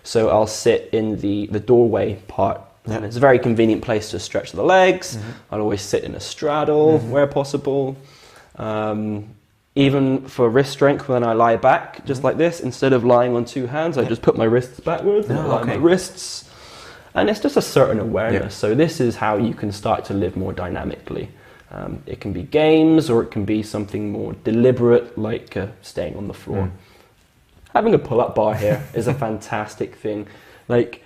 So I'll sit in the doorway part, and it's a very convenient place to stretch the legs. I'll always sit in a straddle where possible. Even for wrist strength, when I lie back, just like this, instead of lying on 2 hands, I just put my wrists backwards and lie on my wrists. And it's just a certain awareness. So this is how you can start to live more dynamically. It can be games, or it can be something more deliberate, like staying on the floor. Having a pull-up bar here is a fantastic thing. Like,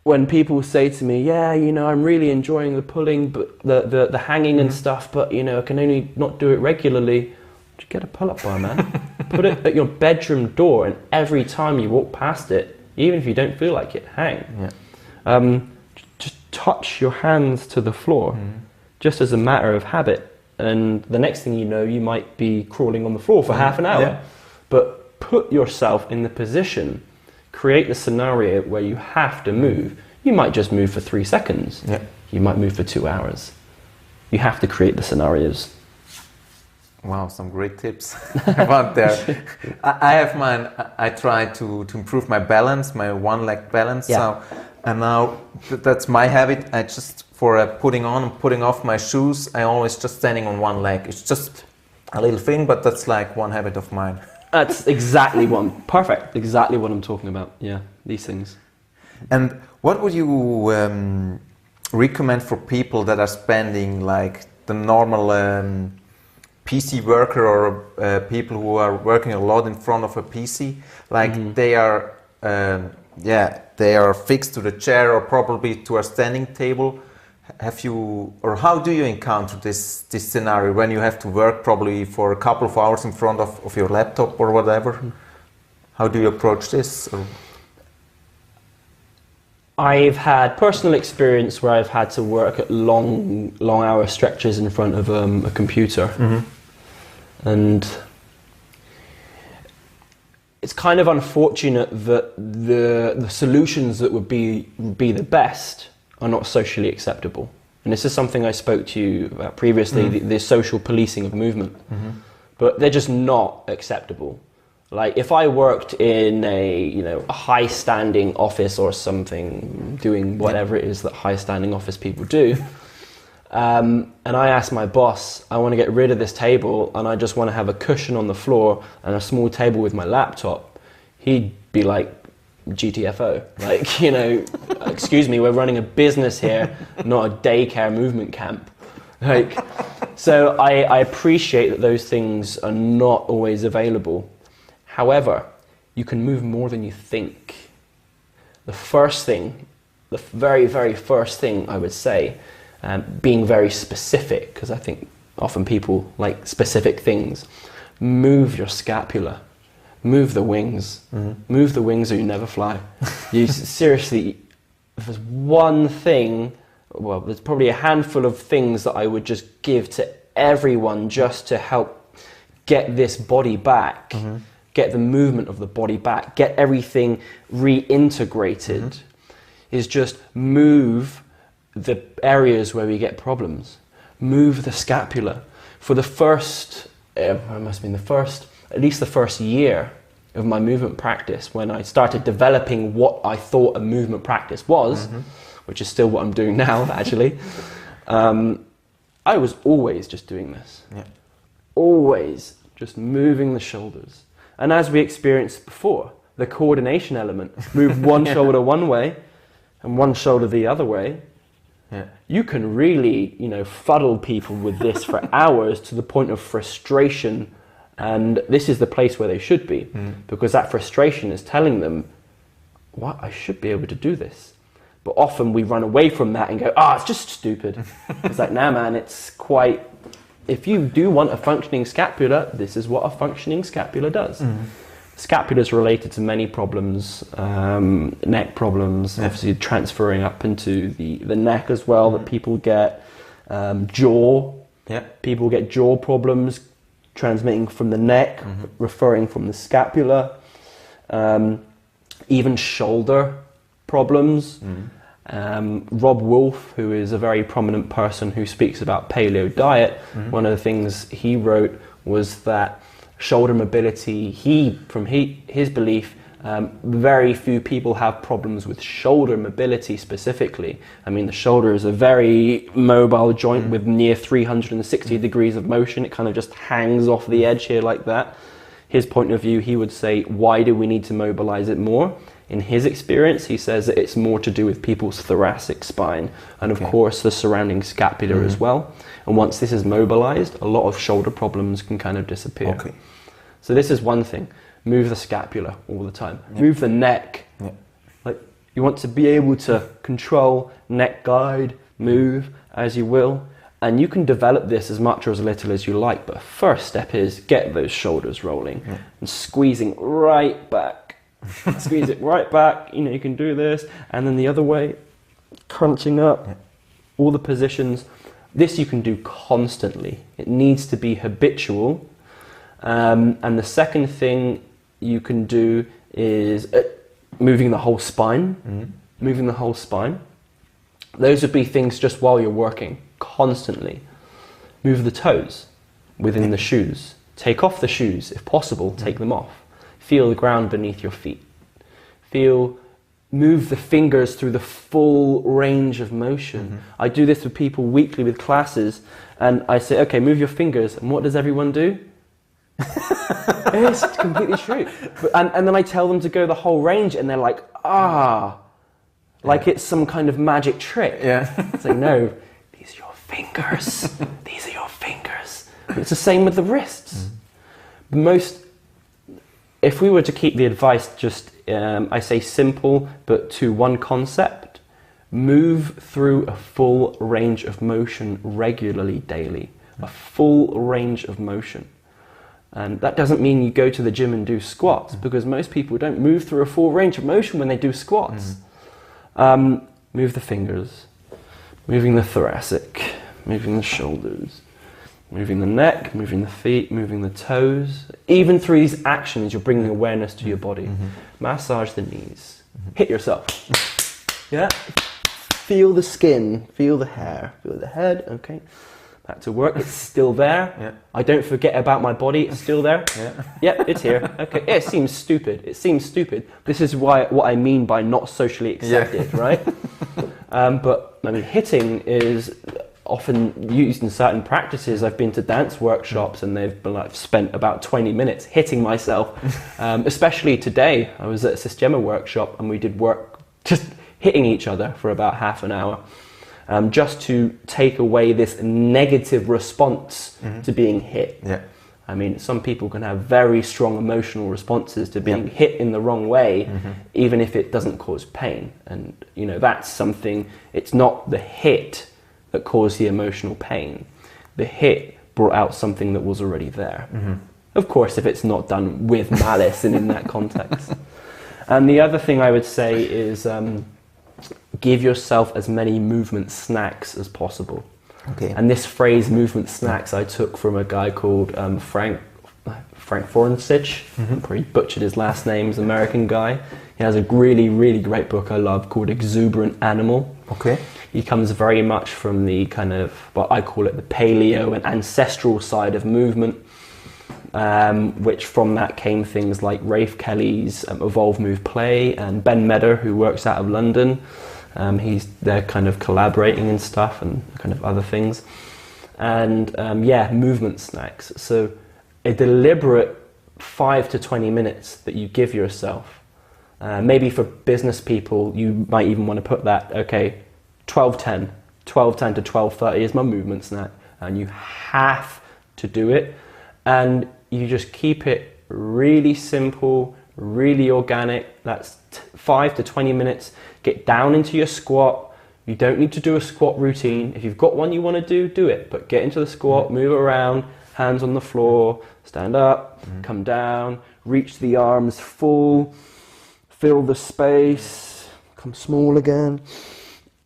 when people say to me, yeah, you know, I'm really enjoying the pulling, but the hanging and stuff, but, you know, I can only not do it regularly. Just get a pull-up bar, man. Put it at your bedroom door, and every time you walk past it, even if you don't feel like it, hang. Just touch your hands to the floor, just as a matter of habit. And the next thing you know, you might be crawling on the floor for half an hour. But put yourself in the position, create the scenario where you have to move. You might just move for 3 seconds. You might move for 2 hours. You have to create the scenarios. Wow, some great tips about there. I have mine. I try to improve my balance, my one leg balance. So, and now that's my habit. I just, for putting on and putting off my shoes, I always just standing on one leg. It's just a little thing, but that's like one habit of mine. That's exactly perfect. Exactly what I'm talking about. Yeah, these things. And what would you recommend for people that are spending like the normal PC worker, or people who are working a lot in front of a PC, like they are, they are fixed to the chair or probably to a standing table. Have you, or how do you encounter this scenario when you have to work probably for a couple of hours in front of your laptop or whatever? How do you approach this? Or? I've had personal experience where I've had to work at long hour stretches in front of a computer. And it's kind of unfortunate that the solutions that would be the best are not socially acceptable. And this is something I spoke to you about previously, the social policing of movement. But they're just not acceptable. Like, if I worked in a high standing office or something, doing whatever it is that high standing office people do, and I asked my boss, I want to get rid of this table and I just want to have a cushion on the floor and a small table with my laptop, he'd be like, GTFO, like, you know, excuse me, we're running a business here, not a daycare movement camp. Like, so I appreciate that those things are not always available. However, you can move more than you think. The first thing, the very, very first thing I would say, being very specific, because I think often people like specific things, move your scapula. Move the wings. Move the wings or you never fly. You seriously, if there's one thing, well, there's probably a handful of things that I would just give to everyone just to help get this body back, get the movement of the body back, get everything reintegrated, is just move the areas where we get problems. Move the scapula. For the first, it must have been at least the first year of my movement practice, when I started developing what I thought a movement practice was, which is still what I'm doing now, actually, I was always just doing this. Always just moving the shoulders. And as we experienced before, the coordination element, move one shoulder one way and one shoulder the other way. You can really, fuddle people with this for hours to the point of frustration. And this is the place where they should be, because that frustration is telling them, what, I should be able to do this. But often we run away from that and go, it's just stupid. It's like, nah, man, it's quite, if you do want a functioning scapula, this is what a functioning scapula does. Scapula is related to many problems, neck problems, obviously transferring up into the neck as well, that people get, jaw. People get jaw problems, transmitting from the neck, referring from the scapula, even shoulder problems. Rob Wolf, who is a very prominent person who speaks about paleo diet, one of the things he wrote was that shoulder mobility, from his belief, very few people have problems with shoulder mobility specifically. I mean, the shoulder is a very mobile joint with near 360 degrees of motion. It kind of just hangs off the edge here like that. His point of view, he would say, why do we need to mobilize it more? in his experience, he says that it's more to do with people's thoracic spine and of course the surrounding scapula as well. And once this is mobilized, a lot of shoulder problems can kind of disappear. Okay. So this is one thing. Move the scapula all the time. Move the neck. Like, you want to be able to control neck guide, move as you will. And you can develop this as much or as little as you like. But first step is get those shoulders rolling and squeezing right back. Squeeze it right back. You know, you can do this. And then the other way, crunching up, all the positions. This you can do constantly. It needs to be habitual. And the second thing you can do is moving the whole spine. Moving the whole spine. Those would be things just while you're working, constantly. Move the toes within the shoes. Take off the shoes, if possible, take them off. Feel the ground beneath your feet. Move the fingers through the full range of motion. I do this with people weekly with classes, and I say, okay, move your fingers, and what does everyone do? It's completely true. And then I tell them to go the whole range, and they're like, like it's some kind of magic trick. It's like, no, these are your fingers. These are your fingers. It's the same with the wrists. If we were to keep the advice just, I say simple, but to one concept, move through a full range of motion regularly, daily. A full range of motion. And that doesn't mean you go to the gym and do squats, because most people don't move through a full range of motion when they do squats. Move the fingers, moving the thoracic, moving the shoulders, moving the neck, moving the feet, moving the toes. Even through these actions, you're bringing awareness to your body. Massage the knees. Hit yourself. Feel the skin, feel the hair, feel the head. Okay. Back to work. It's still there. I don't forget about my body. It's still there. It's here. Okay. It seems stupid. It seems stupid. This is what I mean by not socially accepted, right? But I mean, hitting is often used in certain practices. I've been to dance workshops and I've spent about 20 minutes hitting myself. Especially today, I was at a Sistema workshop and we did work just hitting each other for about half an hour. Just to take away this negative response to being hit. I mean, some people can have very strong emotional responses to being hit in the wrong way, even if it doesn't cause pain. And, you know, that's something, it's not the hit that caused the emotional pain. The hit brought out something that was already there. Of course, if it's not done with malice and in that context. And the other thing I would say is, give yourself as many movement snacks as possible. And this phrase, movement snacks, I took from a guy called Frank Forensich. Probably butchered his last name. He's an American guy. He has a really, really great book I love called Exuberant Animal. He comes very much from the kind of, what I call it, the paleo and ancestral side of movement, which from that came things like Rafe Kelly's Evolve, Move, Play, and Ben Medder, who works out of London. They're kind of collaborating and stuff and kind of other things. And movement snacks. So a deliberate 5 to 20 minutes that you give yourself. Maybe for business people, you might even want to put that, 12:10 to 12:30 is my movement snack. And you have to do it. And you just keep it really simple, really organic. That's 5 to 20 minutes. Get down into your squat. You don't need to do a squat routine. If you've got one you want to do it. But get into the squat, move around, hands on the floor, stand up, come down, reach the arms full, fill the space, come small again,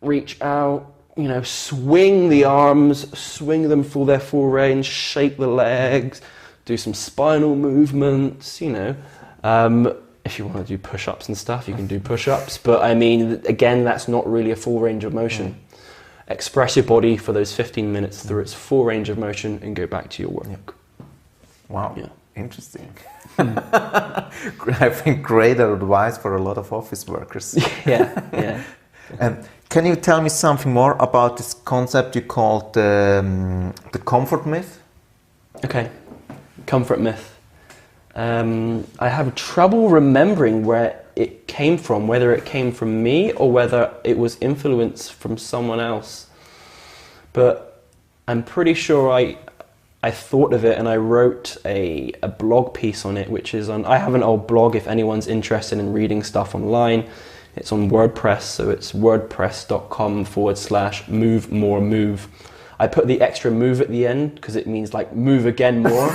reach out, you know, swing the arms, swing them for their full range, shake the legs, do some spinal movements, you know. If you want to do push-ups and stuff, you can do push-ups. But I mean, again, that's not really a full range of motion. Express your body for those 15 minutes through its full range of motion and go back to your work. Wow, interesting. I think great advice for a lot of office workers. Can you tell me something more about this concept you called the comfort myth? Comfort myth. I have trouble remembering where it came from, whether it came from me or whether it was influence from someone else. But I'm pretty sure I thought of it and I wrote a blog piece on it, which is on, I have an old blog if anyone's interested in reading stuff online. It's on WordPress, so it's wordpress.com/movemoremove. I put the extra move at the end because it means like move again more.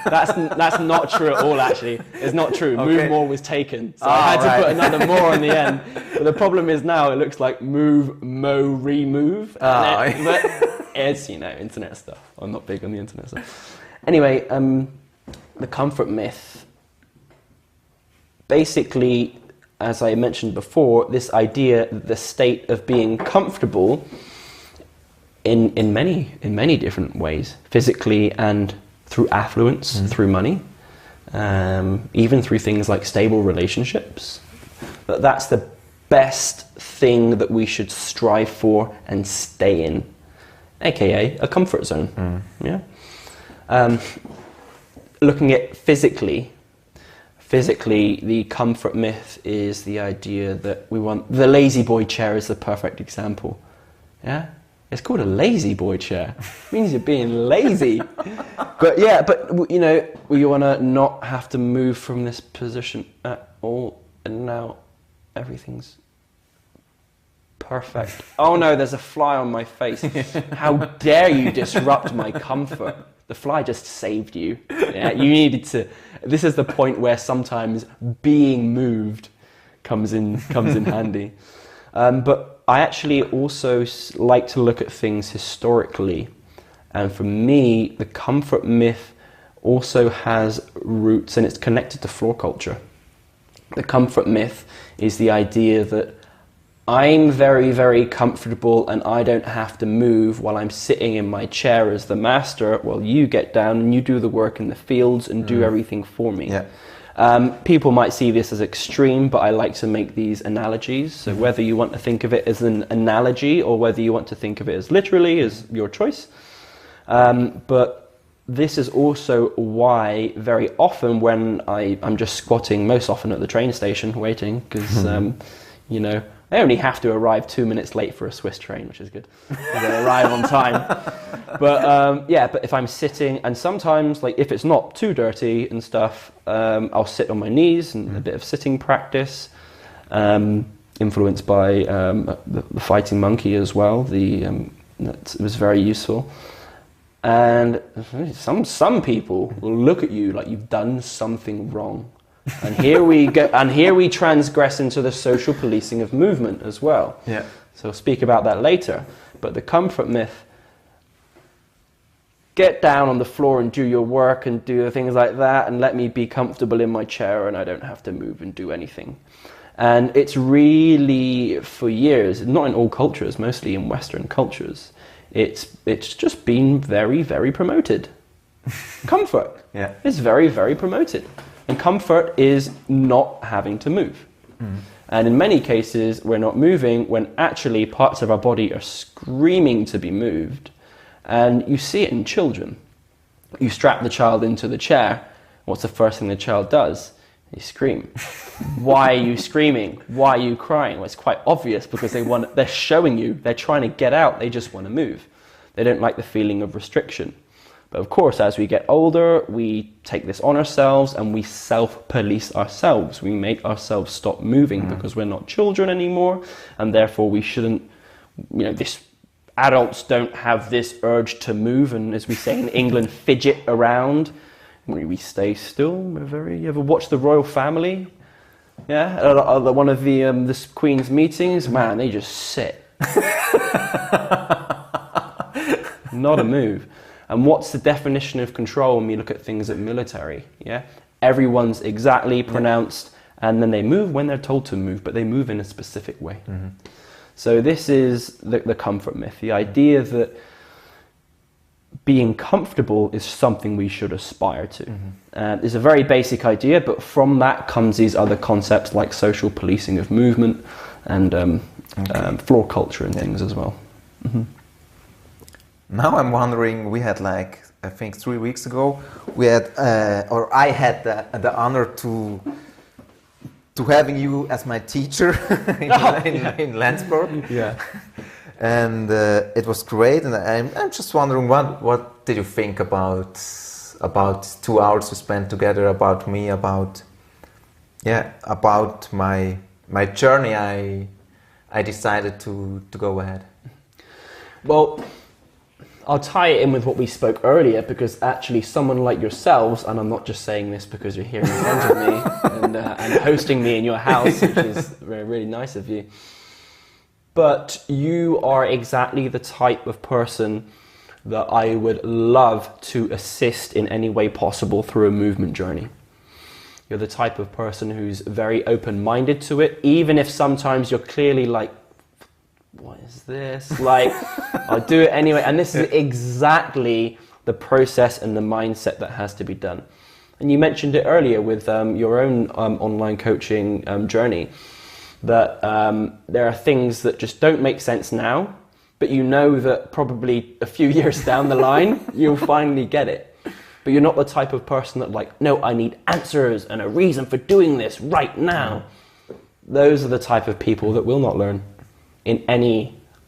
That's not true at all, actually. It's not true. Okay. Move more was taken, so I had to put another more on the end. But the problem is now it looks like movemoremove. But it's, internet stuff. I'm not big on the internet stuff. Anyway, the comfort myth. Basically, as I mentioned before, this idea that the state of being comfortable in many different ways, physically and through affluence, through money, even through things like stable relationships, that's the best thing that we should strive for and stay in, aka a comfort zone. Yeah. Looking at physically, the comfort myth is the idea that we want the lazy boy chair is the perfect example. Yeah. It's called a lazy boy chair. It means you're being lazy. But you want to not have to move from this position at all. And now everything's perfect. Oh no, there's a fly on my face. How dare you disrupt my comfort? The fly just saved you. Yeah, you needed to. This is the point where sometimes being moved comes in handy. But I actually also like to look at things historically, and for me, the comfort myth also has roots, and it's connected to floor culture. The comfort myth is the idea that I'm very, very comfortable and I don't have to move while I'm sitting in my chair as the master while you get down and you do the work in the fields and do everything for me. Yeah. People might see this as extreme, but I like to make these analogies. So whether you want to think of it as an analogy or whether you want to think of it as literally is your choice. But this is also why very often when I'm just squatting, most often at the train station waiting, because, I only have to arrive 2 minutes late for a Swiss train, which is good. I arrive on time. But but if I'm sitting, and sometimes, like if it's not too dirty and stuff, I'll sit on my knees and a bit of sitting practice, influenced by the fighting monkey as well. That was very useful. And some people will look at you like you've done something wrong. And here we go, and here we transgress into the social policing of movement as well. Yeah. So I'll speak about that later. But the comfort myth, get down on the floor and do your work and do things like that and let me be comfortable in my chair and I don't have to move and do anything. And it's really, for years, not in all cultures, mostly in Western cultures, it's just been very, very promoted. Comfort is very, very promoted. And comfort is not having to move. And in many cases, we're not moving when actually parts of our body are screaming to be moved. And you see it in children. You strap the child into the chair. What's the first thing the child does? They scream. Why are you screaming? Why are you crying? Well, it's quite obvious because they're showing you, they're trying to get out, they just want to move. They don't like the feeling of restriction. But of course, as we get older, we take this on ourselves and we self-police ourselves. We make ourselves stop moving because we're not children anymore, and therefore we shouldn't, adults don't have this urge to move, and as we say in England, fidget around. We stay still. You ever watch The Royal Family? Yeah, at one of the Queen's meetings, man, they just sit. Not a move. And what's the definition of control when we look at things at military? Yeah, everyone's exactly pronounced, and then they move when they're told to move, but they move in a specific way. So this is the comfort myth, the idea that being comfortable is something we should aspire to. It's a very basic idea, but from that comes these other concepts like social policing of movement and floor culture and things as well. Now I'm wondering, we had I think 3 weeks ago, we had, I had the honor to to having you as my teacher in Landsberg. Yeah. And it was great. And I'm just wondering, what did you think about 2 hours we spent together, about me, about my journey? I decided to go ahead. Well, I'll tie it in with what we spoke earlier, because actually someone like yourselves, and I'm not just saying this because you're here in front of me and hosting me in your house, which is really nice of you, but you are exactly the type of person that I would love to assist in any way possible through a movement journey. You're the type of person who's very open-minded to it, even if sometimes you're clearly like, what is this? Like, I'll do it anyway. And this is exactly the process and the mindset that has to be done. And you mentioned it earlier with your own online coaching journey, that there are things that just don't make sense now, but you know that probably a few years down the line, you'll finally get it. But you're not the type of person that like, no, I need answers and a reason for doing this right now. Those are the type of people that will not learn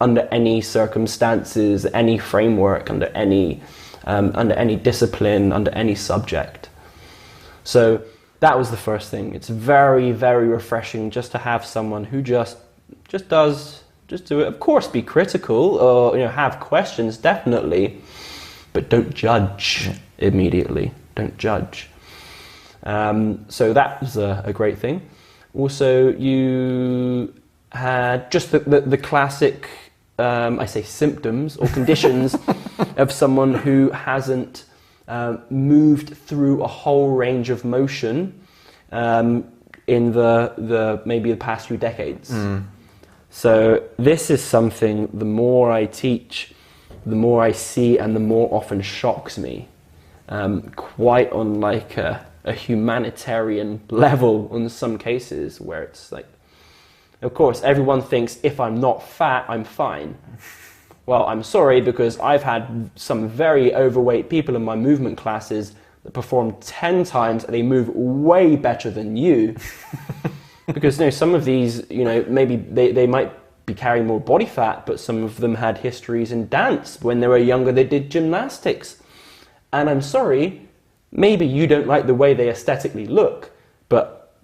under any circumstances, any framework, under any discipline, under any subject. So that was the first thing. It's very, very refreshing just to have someone who just do it. Of course, be critical or have questions, definitely, but don't judge immediately. Don't judge. So that was a great thing. Also, you had just the classic, I say symptoms or conditions of someone who hasn't moved through a whole range of motion in maybe the past few decades. So this is something, the more I teach, the more I see, and the more often shocks me, quite on like a humanitarian level in some cases, where it's like, of course, everyone thinks if I'm not fat, I'm fine. Well, I'm sorry, because I've had some very overweight people in my movement classes that perform 10 times and they move way better than you. Because some of these, maybe they might be carrying more body fat, but some of them had histories in dance. When they were younger, they did gymnastics. And I'm sorry, maybe you don't like the way they aesthetically look, but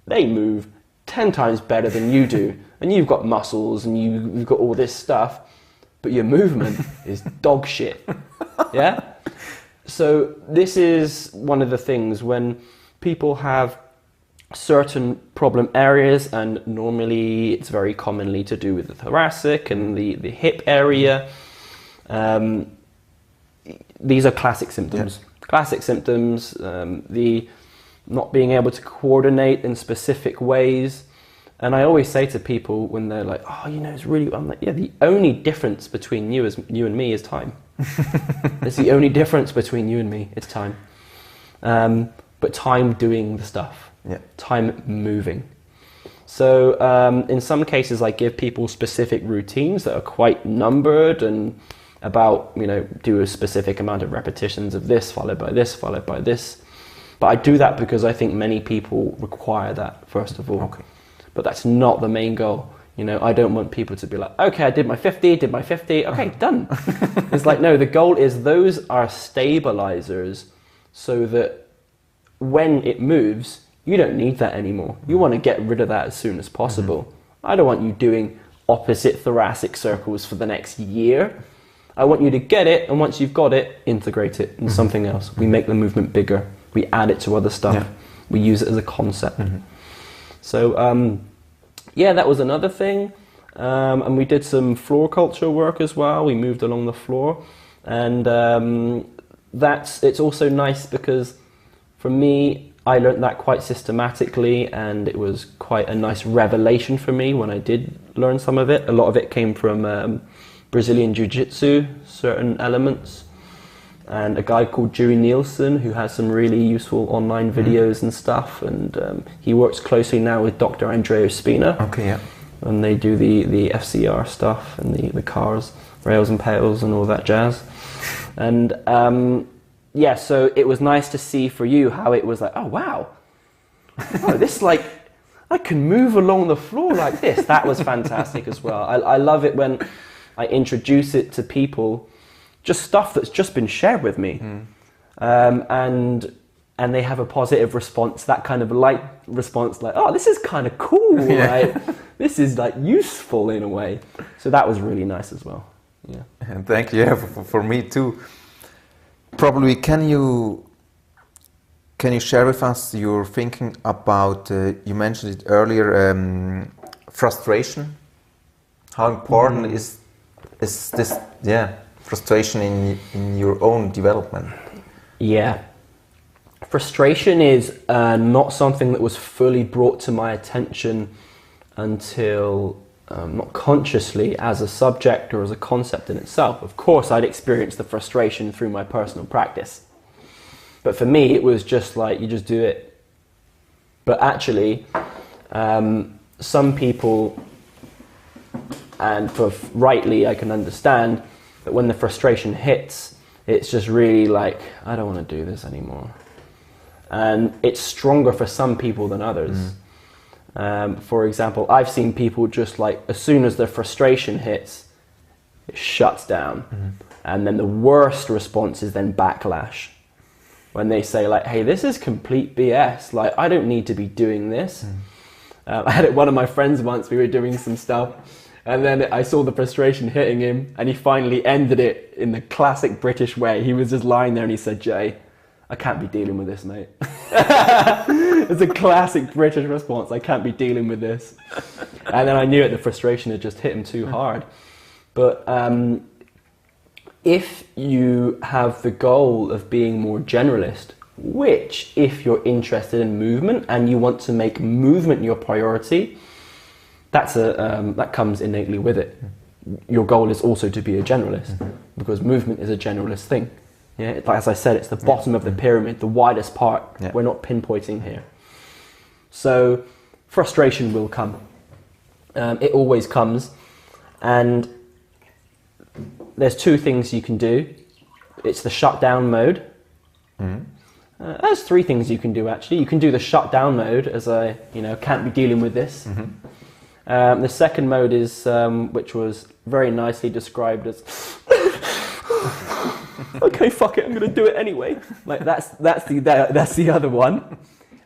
they move 10 times better than you do, and you've got muscles and you've got all this stuff, but your movement is dog shit. Yeah? So this is one of the things when people have certain problem areas, and normally it's very commonly to do with the thoracic and the hip area. These are classic symptoms. Yeah. Classic symptoms, the not being able to coordinate in specific ways. And I always say to people when they're like, oh, it's really, I'm like, yeah, the only difference between you and me is time. It's the only difference between you and me, it's time. But time doing the stuff, time moving. So in some cases I give people specific routines that are quite numbered and about, do a specific amount of repetitions of this, followed by this, followed by this. But I do that because I think many people require that, first of all. Okay. But that's not the main goal. I don't want people to be like, okay, I did my 50, okay, done. It's like, no, the goal is those are stabilizers so that when it moves, you don't need that anymore. You want to get rid of that as soon as possible. I don't want you doing opposite thoracic circles for the next year. I want you to get it, and once you've got it, integrate it in something else. We make the movement bigger. We add it to other stuff. Yeah. We use it as a concept. So, that was another thing. And we did some floor culture work as well. We moved along the floor. And it's also nice because for me, I learned that quite systematically, and it was quite a nice revelation for me when I did learn some of it. A lot of it came from Brazilian Jiu-Jitsu, certain elements, and a guy called Dewey Nielsen who has some really useful online videos and stuff, and he works closely now with Dr. Andrea Spina. Okay, yeah. And they do the FCR stuff and the cars, rails and pails and all that jazz. And so it was nice to see for you how it was like, oh wow, this I can move along the floor like this. That was fantastic as well. I love it when I introduce it to people, just stuff that's just been shared with me. And they have a positive response, that kind of light response, like, oh, this is kind of cool, right? This is like useful in a way. So that was really nice as well. Yeah. And thank you. Yeah, for me too. Probably, can you share with us your thinking about, you mentioned it earlier, frustration? How important is this, frustration in your own development? Yeah. Frustration is not something that was fully brought to my attention until, not consciously, as a subject or as a concept in itself. Of course, I'd experienced the frustration through my personal practice. But for me, it was just like, you just do it. But actually, some people, and rightly I can understand, that when the frustration hits, it's just really like, I don't want to do this anymore. And it's stronger for some people than others. For example, I've seen people just like, as soon as their frustration hits, it shuts down. And then the worst response is then backlash. When they say like, hey, this is complete BS. Like, I don't need to be doing this. I had it, one of my friends once, we were doing some stuff. And then I saw the frustration hitting him, and he finally ended it in the classic British way. He was just lying there and he said, Jay, I can't be dealing with this, mate. It's a classic British response. I can't be dealing with this. And then I knew it, the frustration had just hit him too hard. But if you have the goal of being more generalist, which if you're interested in movement and you want to make movement your priority, that comes innately with it. Your goal is also to be a generalist, because movement is a generalist thing. Yeah, as I said, it's the bottom of the pyramid, the widest part. We're not pinpointing here. So frustration will come. It always comes. And there's two things you can do. It's the shutdown mode. There's three things you can do, actually. You can do the shutdown mode, as I, can't be dealing with this. The second mode is, which was very nicely described as, okay, fuck it, I'm gonna do it anyway. Like that's the other one.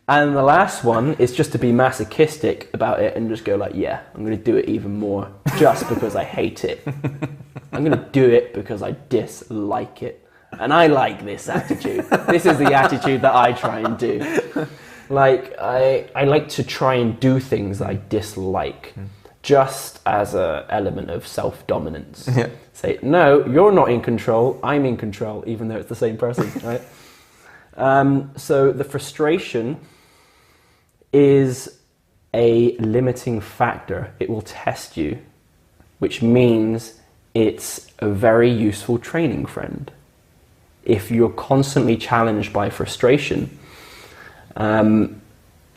And the last one is just to be masochistic about it and just go like, yeah, I'm gonna do it even more just because I hate it. I'm gonna do it because I dislike it. And I like this attitude. This is the attitude that I try and do. Like, I like to try and do things that I dislike, just as an element of self-dominance. Say, no, you're not in control, I'm in control, even though it's the same person, right? So the frustration is a limiting factor. It will test you, which means it's a very useful training friend. If you're constantly challenged by frustration,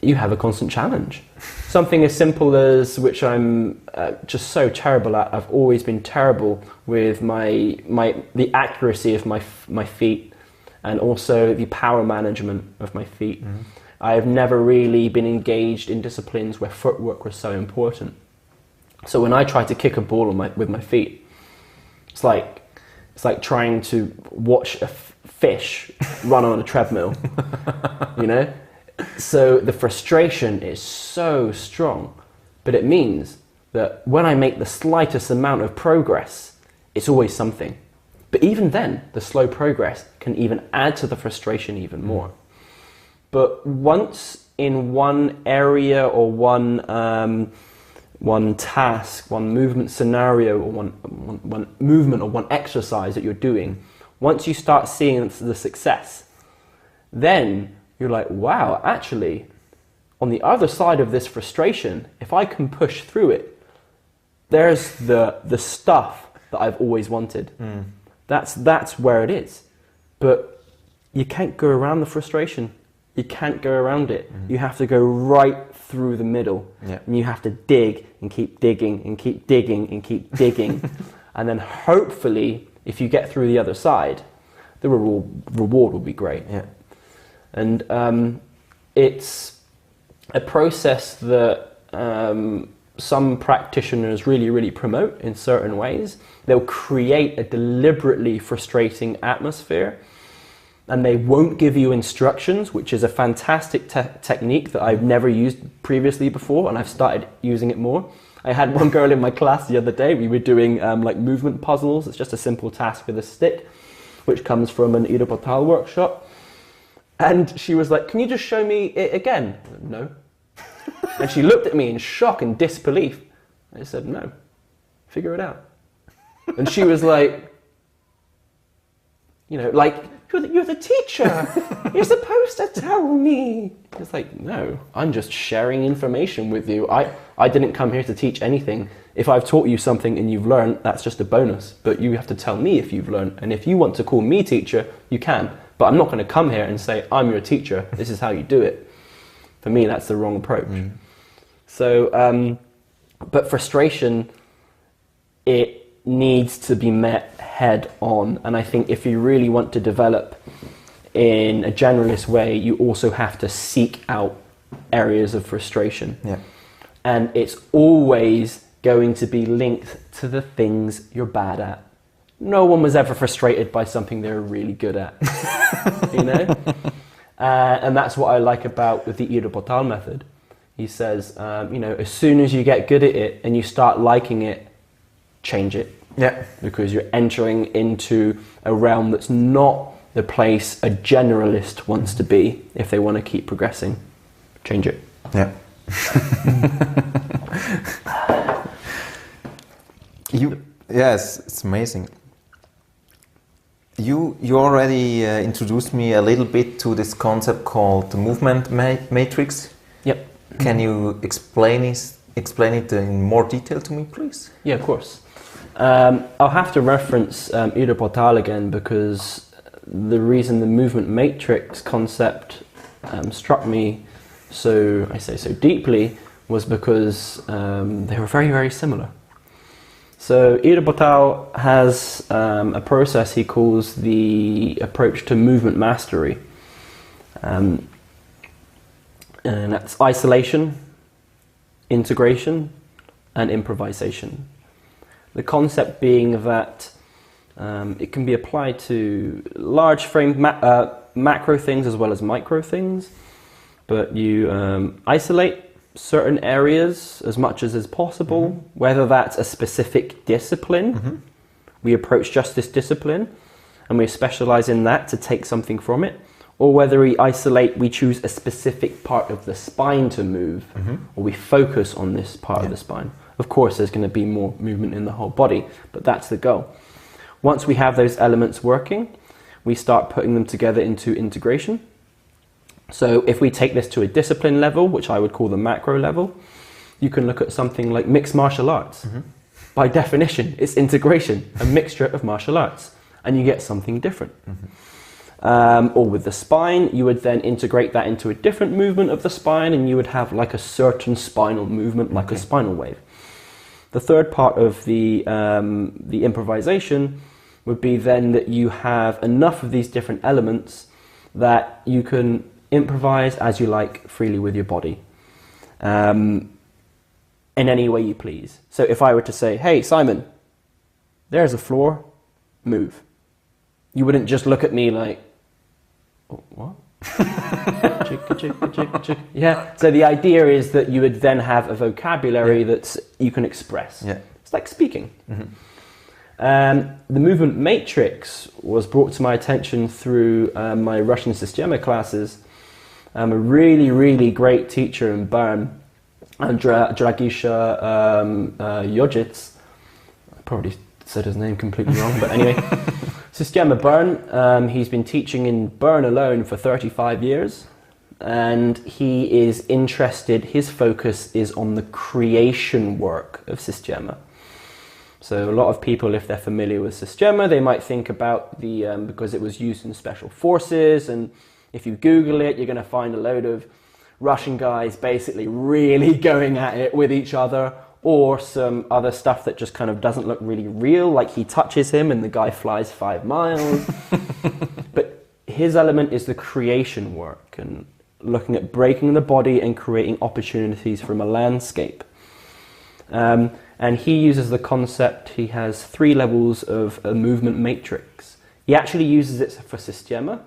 you have a constant challenge. Something as simple as, which I'm just so terrible at, I've always been terrible with the accuracy of my feet, and also the power management of my feet. I've never really been engaged in disciplines where footwork was so important. So when I try to kick a ball with my feet, it's like trying to watch a fish run on a treadmill, So the frustration is so strong, but it means that when I make the slightest amount of progress, it's always something. But even then, the slow progress can even add to the frustration even more. But once in one area or one task, one movement scenario, or one movement or one exercise that you're doing, once you start seeing the success, then you're like, wow, actually, on the other side of this frustration, if I can push through it, there's the stuff that I've always wanted. That's where it is. But you can't go around the frustration. You can't go around it. You have to go right through the middle. And you have to dig and keep digging and keep digging and keep digging. And then hopefully, if you get through the other side, the reward will be great. And it's a process that some practitioners really promote in certain ways. They'll create a deliberately frustrating atmosphere, and they won't give you instructions, which is a fantastic technique that I've never used previously before, and I've started using it more. I had one girl in my class the other day. We were doing like movement puzzles. It's just a simple task with a stick, which comes from an Ida Portal workshop. And she was like, "Can you just show me it again?" No. And she looked at me in shock and disbelief. I said, "No, figure it out." And she was like, you know, like, you're the teacher. You're supposed to tell me. It's like, no, I'm just sharing information with you. I didn't come here to teach anything. If I've taught you something and you've learned, that's just a bonus. But you have to tell me if you've learned. And if you want to call me teacher, you can. But I'm not going to come here and say, I'm your teacher. This is how you do it. For me, that's the wrong approach. Mm. So, but frustration, it needs to be met head on. And I think if you really want to develop in a generalist way, you also have to seek out areas of frustration. Yeah. And it's always going to be linked to the things you're bad at. No one was ever frustrated by something they're really good at, you know? And that's what I like about the Ida Portal method. He says, you know, as soon as you get good at it and you start liking it, change it. Yeah. Because you're entering into a realm that's not the place a generalist wants to be if they want to keep progressing. Change it. Yeah. Yes, it's amazing. You already introduced me a little bit to this concept called the movement matrix. Yep. Can you explain it in more detail to me, please? Yeah, of course. I'll have to reference Ida Portal again, because the reason the movement matrix concept struck me so deeply was because they were very similar. So Ida Portal has a process he calls the approach to movement mastery. And that's isolation, integration, and improvisation. The concept being that it can be applied to large frame macro things as well as micro things, but you isolate certain areas as much as is possible, mm-hmm. whether that's a specific discipline, mm-hmm. we approach just this discipline and we specialize in that to take something from it, or whether we choose a specific part of the spine to move, mm-hmm. or we focus on this part of the spine. Of course, there's going to be more movement in the whole body, but that's the goal. Once we have those elements working, we start putting them together into integration. So if we take this to a discipline level, which I would call the macro level, you can look at something like mixed martial arts. Mm-hmm. By definition, it's integration, a mixture of martial arts, and you get something different. Mm-hmm. Or with the spine, you would then integrate that into a different movement of the spine, and you would have like a certain spinal movement, like a spinal wave. The third part of the improvisation would be then that you have enough of these different elements that you can improvise as you like freely with your body, in any way you please. So if I were to say, "Hey Simon, there's a floor, move," you wouldn't just look at me like, "Oh, what?" Yeah. So the idea is that you would then have a vocabulary that you can express. Yeah. It's like speaking. Mm-hmm. The movement matrix was brought to my attention through my Russian Systema classes. A really great teacher in Bern, Dragisha Jojic. I probably said his name completely wrong, but anyway. Systema Bern, he's been teaching in Bern alone for 35 years, and he is interested, his focus is on the creation work of Systema. So a lot of people, if they're familiar with Systema, they might think about because it was used in special forces, and if you Google it, you're going to find a load of Russian guys basically really going at it with each other, or some other stuff that just kind of doesn't look really real, like he touches him and the guy flies 5 miles. But his element is the creation work, and looking at breaking the body and creating opportunities from a landscape. And he uses the concept, he has 3 levels of a movement matrix. He actually uses it for systema,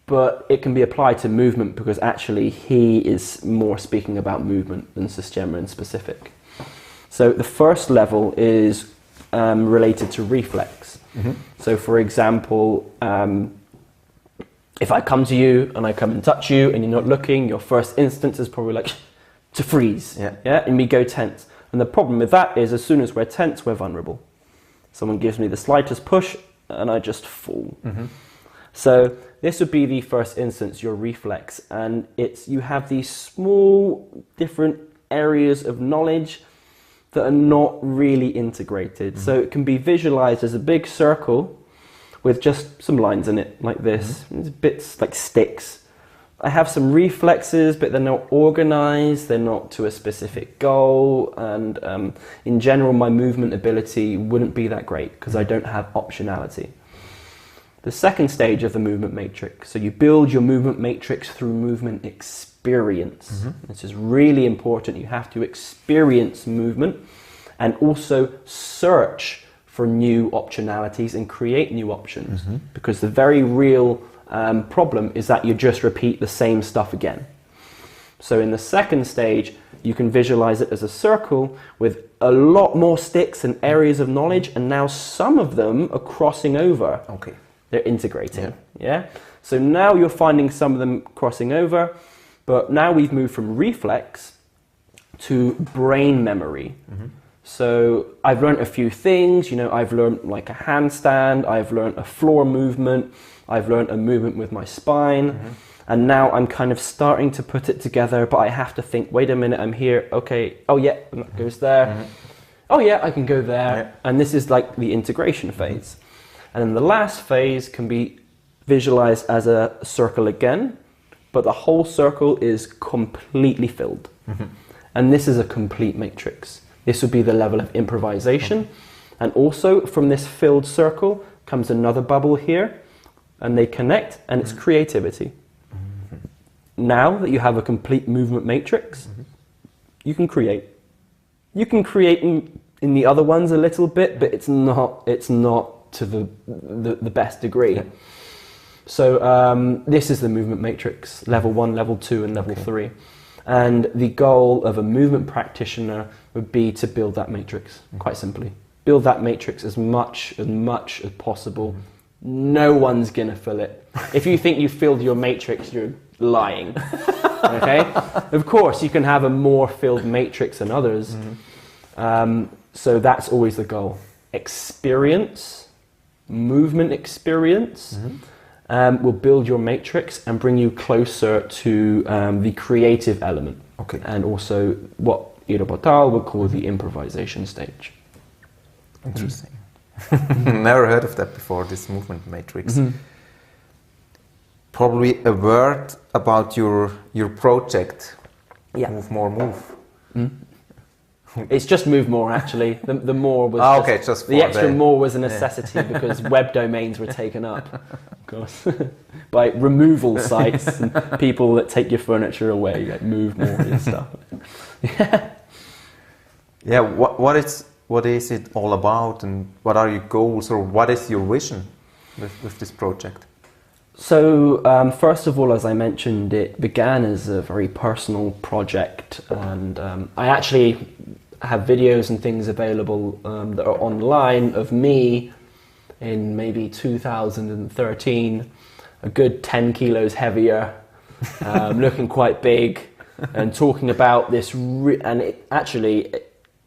but it can be applied to movement because actually he is more speaking about movement than systema in specific. So the first level is related to reflex. So for example, if I come to you and I come and touch you and you're not looking, your first instinct is probably like to freeze, and we go tense. And the problem with that is as soon as we're tense, we're vulnerable. Someone gives me the slightest push and I just fall. So this would be the first instance, your reflex, and you have these small different areas of knowledge that are not really integrated. So it can be visualized as a big circle with just some lines in it, like this. It's bits like sticks. I have some reflexes, but they're not organized, they're not to a specific goal, and in general my movement ability wouldn't be that great because I don't have optionality. The second stage of the movement matrix, so you build your movement matrix through movement experience. This is really important. You have to experience movement and also search for new optionalities and create new options, because the very real problem is that you just repeat the same stuff again. So in the second stage, you can visualize it as a circle with a lot more sticks and areas of knowledge, and now some of them are crossing over. They're integrating. So now you're finding some of them crossing over, but now we've moved from reflex to brain memory. So I've learned a few things, I've learned like a handstand, I've learned a floor movement, I've learned a movement with my spine, and now I'm kind of starting to put it together, but I have to think, wait a minute, I'm here, okay, oh yeah, and that goes there, oh yeah, I can go there, and this is like the integration phase. And then the last phase can be visualized as a circle again, but the whole circle is completely filled. And this is a complete matrix. This would be the level of improvisation. And also from this filled circle comes another bubble here, and they connect, and it's creativity. Now that you have a complete movement matrix, you can create. You can create in the other ones a little bit, but it's not to the best degree. So this is the movement matrix, level 1, level 2, and level 3. And the goal of a movement practitioner would be to build that matrix, quite simply. Build that matrix as much as possible. No one's gonna fill it. If you think you filled your matrix, you're lying. Okay? Of course, you can have a more filled matrix than others. So that's always the goal. Experience, movement experience, will build your matrix and bring you closer to the creative element. And also what Iro Botal would call the improvisation stage. Interesting. Never heard of that before, this movement matrix. Probably a word about your project, MoveMore. It's just MoveMore actually. The more was just the extra more was a necessity because web domains were taken up, of course, by removal sites and people that take your furniture away, like MoveMore and stuff. What is it all about, and what are your goals, or what is your vision with this project? So first of all, as I mentioned, it began as a very personal project, and I actually have videos and things available that are online of me in maybe 2013, a good 10 kilos heavier, looking quite big, and talking about this, and it actually,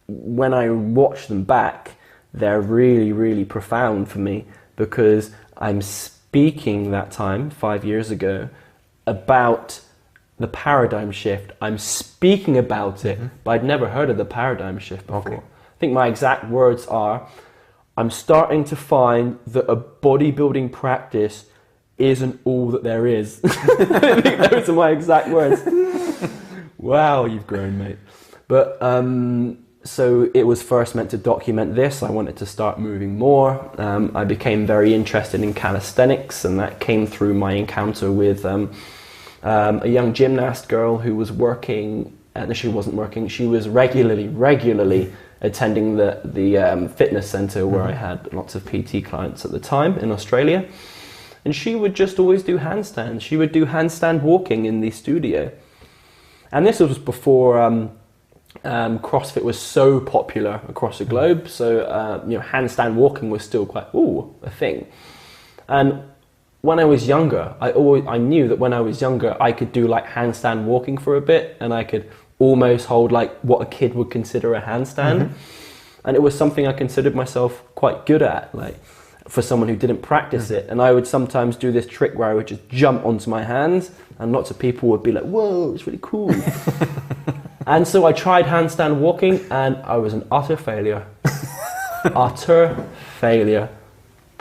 when I watch them back, they're really, really profound for me, because I'm speaking that time, 5 years ago, about the paradigm shift. I'm speaking about it, but I'd never heard of the paradigm shift before. I think my exact words are, I'm starting to find that a bodybuilding practice isn't all that there is. I think those are my exact words. Wow, you've grown, mate. But so it was first meant to document this. I wanted to start moving more. I became very interested in calisthenics, and that came through my encounter with a young gymnast girl who was working, and she wasn't working, she was regularly attending the fitness centre where I had lots of PT clients at the time in Australia. And she would just always do handstands. She would do handstand walking in the studio. And this was before CrossFit was so popular across the globe. So, handstand walking was still quite, a thing. And when I was younger, I knew that when I was younger, I could do like handstand walking for a bit, and I could almost hold like what a kid would consider a handstand. And it was something I considered myself quite good at, like for someone who didn't practice it. And I would sometimes do this trick where I would just jump onto my hands, and lots of people would be like, whoa, it's really cool. And so I tried handstand walking, and I was an utter failure. Utter failure.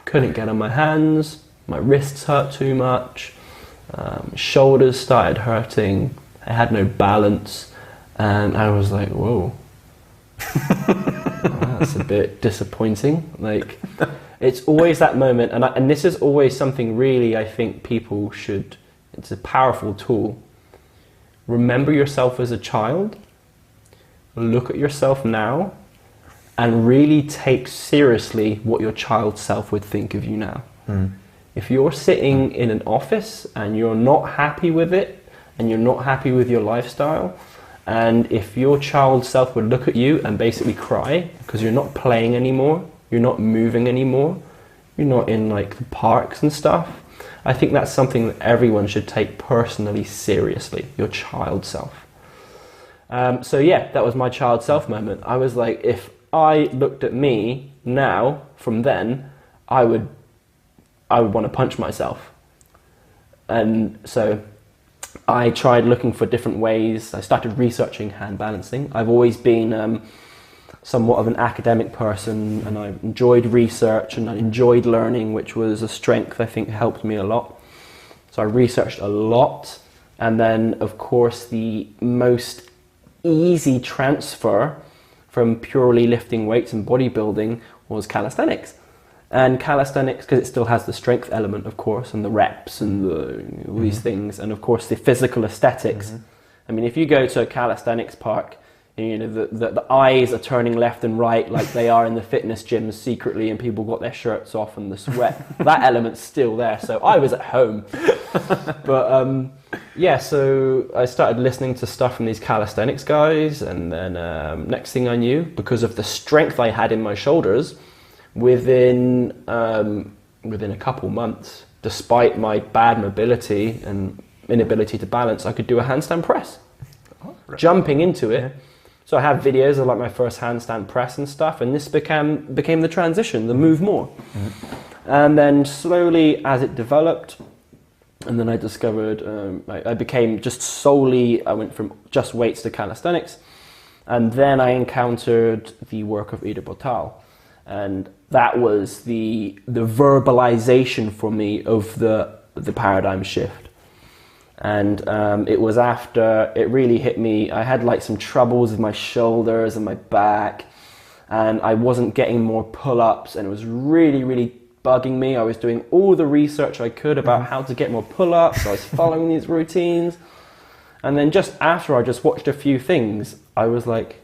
Couldn't get on my hands. My wrists hurt too much, shoulders started hurting, I had no balance, and I was like, whoa, that's a bit disappointing. Like, it's always that moment, and this is always something really I think people should, it's a powerful tool. Remember yourself as a child, look at yourself now, and really take seriously what your child self would think of you now. If you're sitting in an office and you're not happy with it, and you're not happy with your lifestyle, and if your child self would look at you and basically cry because you're not playing anymore, you're not moving anymore, you're not in like the parks and stuff, I think that's something that everyone should take personally seriously, your child self. So yeah, that was my child self moment. I was like, if I looked at me now from then, I would want to punch myself. And so I tried looking for different ways. I started researching hand balancing. I've always been somewhat of an academic person, and I enjoyed research and I enjoyed learning, which was a strength I think helped me a lot. So I researched a lot, and then of course the most easy transfer from purely lifting weights and bodybuilding was calisthenics. And calisthenics, because it still has the strength element, of course, and the reps and all these things, and of course the physical aesthetics. I mean, if you go to a calisthenics park, and, the eyes are turning left and right like they are in the fitness gyms secretly, and people got their shirts off and the sweat, that element's still there. So I was at home. But so I started listening to stuff from these calisthenics guys, and then next thing I knew, because of the strength I had in my shoulders, within a couple months, despite my bad mobility and inability to balance, I could do a handstand press. Jumping into it. So I have videos of like my first handstand press and stuff, and this became the transition, the MoveMore. And then slowly as it developed, and then I discovered, I became just solely, I went from just weights to calisthenics, and then I encountered the work of Ida Botal. And that was the verbalization for me of the paradigm shift. And it was after it really hit me. I had like some troubles with my shoulders and my back, and I wasn't getting more pull-ups, and it was really, really bugging me. I was doing all the research I could about how to get more pull-ups. I was following these routines. And then just after I just watched a few things, I was like,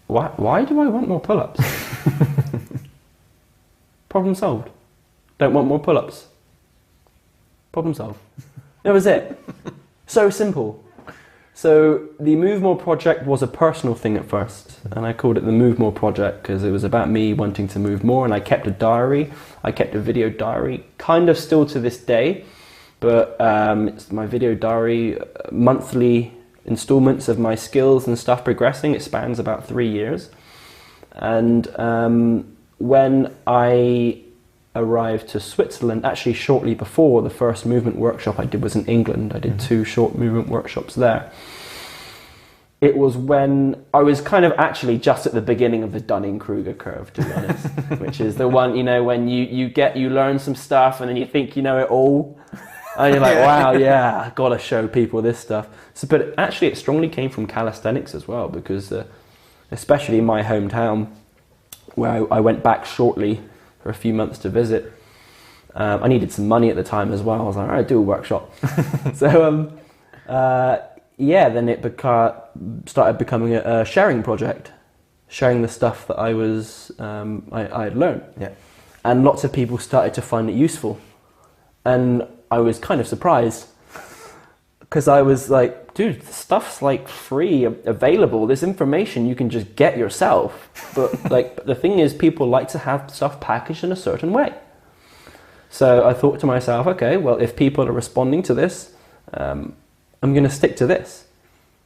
why do I want more pull-ups? Problem solved. Don't want more pull-ups. Problem solved. That was it. So simple. So the MoveMore project was a personal thing at first, and I called it the MoveMore project because it was about me wanting to move more, and I kept a diary. I kept a video diary, kind of still to this day, but it's my video diary, monthly installments of my skills and stuff progressing. It spans about 3 years. And when I arrived to Switzerland, actually shortly before, the first movement workshop I did was in England. I did 2 short movement workshops there. It was when I was kind of actually just at the beginning of the Dunning-Kruger curve, to be honest, which is the one, when you learn some stuff and then you think you know it all. And you're like, wow, yeah, I've got to show people this stuff. So, but actually it strongly came from calisthenics as well, because especially in my hometown, where I went back shortly for a few months to visit, I needed some money at the time as well. I was like, all right, do a workshop. So then it started becoming a sharing project, sharing the stuff that I had learned. Yeah. And lots of people started to find it useful. And I was kind of surprised, because I was like, dude, the stuff's like free, available. This information you can just get yourself. But like, the thing is, people like to have stuff packaged in a certain way. So I thought to myself, okay, well, if people are responding to this, I'm going to stick to this.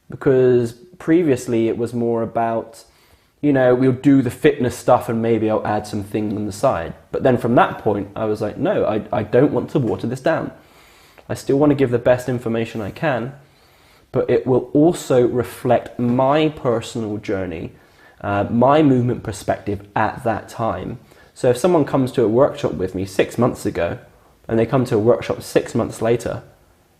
Because previously it was more about, we'll do the fitness stuff and maybe I'll add some things on the side. But then from that point, I was like, no, I don't want to water this down. I still want to give the best information I can, but it will also reflect my personal journey, my movement perspective at that time. So if someone comes to a workshop with me 6 months ago, and they come to a workshop 6 months later,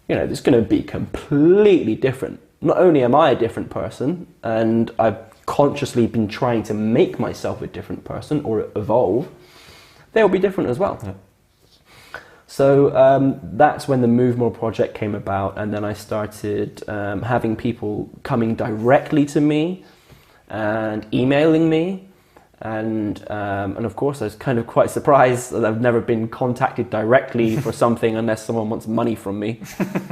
it's going to be completely different. Not only am I a different person, and I've consciously been trying to make myself a different person or evolve, they'll be different as well. Yeah. So that's when the MoveMore project came about, and then I started having people coming directly to me and emailing me, and of course I was kind of quite surprised that I've never been contacted directly for something unless someone wants money from me.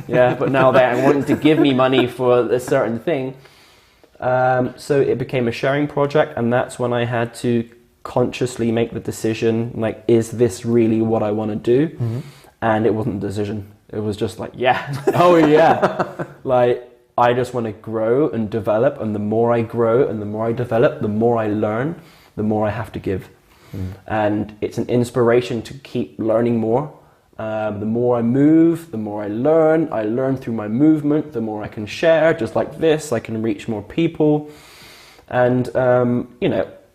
Yeah, but now they're wanting to give me money for a certain thing. So it became a sharing project, and that's when I had to consciously make the decision, like, is this really what I want to do? Mm-hmm. And it wasn't a decision. It was just like, yeah, oh yeah. Like, I just want to grow and develop, and the more I grow and the more I develop, the more I learn, the more I have to give. Mm. And it's an inspiration to keep learning more. The more I move, the more I learn through my movement, the more I can share. Just like this, I can reach more people. And,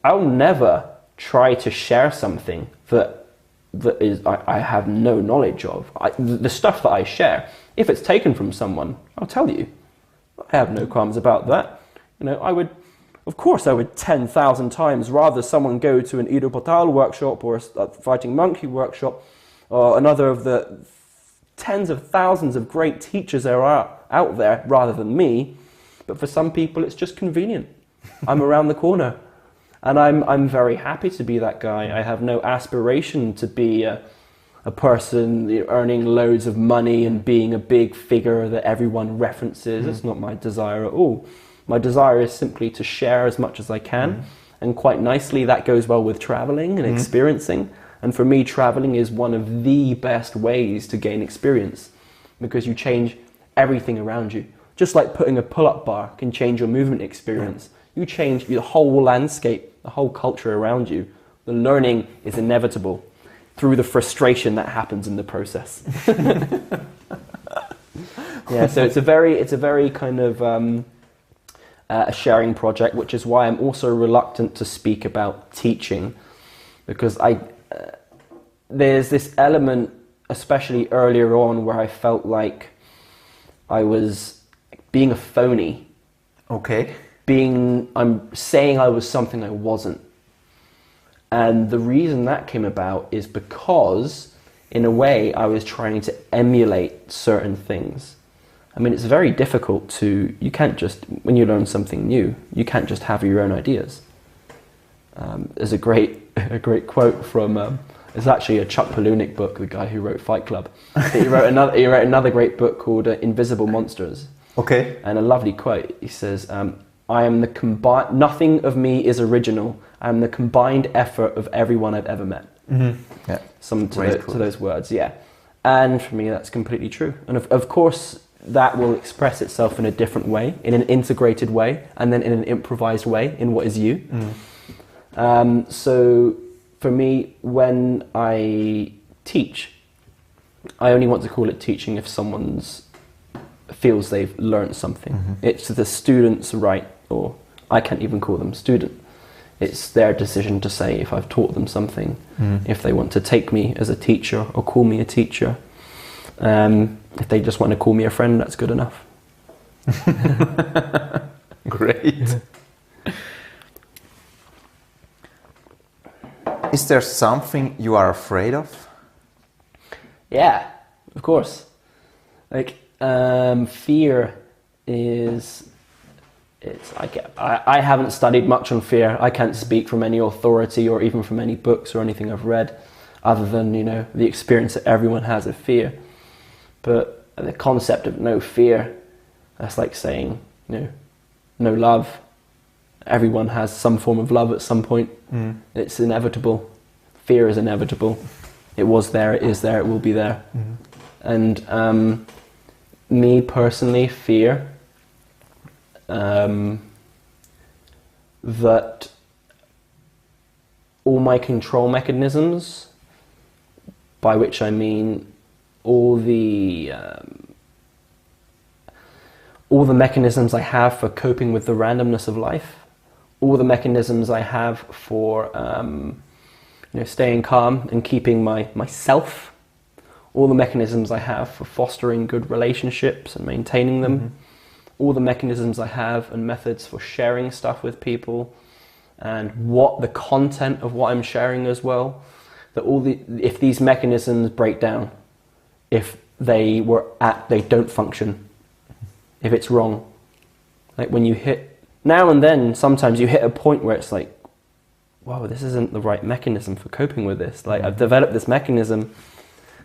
I'll never try to share something that is I have no knowledge of. The stuff that I share, if it's taken from someone, I'll tell you. I have no qualms about that. I would 10,000 times rather someone go to an Ido Portal workshop or a Fighting Monkey workshop, or another of the tens of thousands of great teachers there are out there, rather than me. But for some people, it's just convenient. I'm around the corner. And I'm very happy to be that guy. I have no aspiration to be a person earning loads of money and being a big figure that everyone references. It's not my desire at all. My desire is simply to share as much as I can. And quite nicely, that goes well with traveling and experiencing. And for me, traveling is one of the best ways to gain experience, because you change everything around you. Just like putting a pull-up bar can change your movement experience. You change the whole landscape, the whole culture around you. The learning is inevitable through the frustration that happens in the process. Yeah, so it's a very kind of a sharing project, which is why I'm also reluctant to speak about teaching, because there's this element, especially earlier on, where I felt like I was being a phony. Okay. I'm saying I was something I wasn't. And the reason that came about is because, in a way, I was trying to emulate certain things. I mean, it's very difficult you can't just, when you learn something new, you can't just have your own ideas. There's a great quote from, it's actually a Chuck Palahniuk book, the guy who wrote Fight Club. He wrote another great book called Invisible Monsters. Okay. And a lovely quote, he says, I am nothing of me is original. I am the combined effort of everyone I've ever met. Mm-hmm. Yeah. To those words, yeah. And for me, that's completely true. And of course, that will express itself in a different way, in an integrated way, and then in an improvised way, in what is you. Mm. So for me, when I teach, I only want to call it teaching if someone's feels they've learned something. Mm-hmm. It's the student's right, or I can't even call them student. It's their decision to say if I've taught them something, if they want to take me as a teacher or call me a teacher. If they just want to call me a friend, that's good enough. Great. Is there something you are afraid of? Yeah, of course. Like, fear is... I haven't studied much on fear. I can't speak from any authority or even from any books or anything I've read, other than, the experience that everyone has of fear. But the concept of no fear, that's like saying, no love. Everyone has some form of love at some point. It's inevitable. Fear is inevitable. It was there, it is there, it will be there. And me personally, fear that all my control mechanisms, by which I mean all the mechanisms I have for coping with the randomness of life, all the mechanisms I have for staying calm and keeping myself, all the mechanisms I have for fostering good relationships and maintaining them, all the mechanisms I have and methods for sharing stuff with people, and what the content of what I'm sharing as well, that if these mechanisms break down, if they don't function, if it's wrong, like when you hit, now and then, sometimes you hit a point where it's like, wow, this isn't the right mechanism for coping with this. Like, I've developed this mechanism,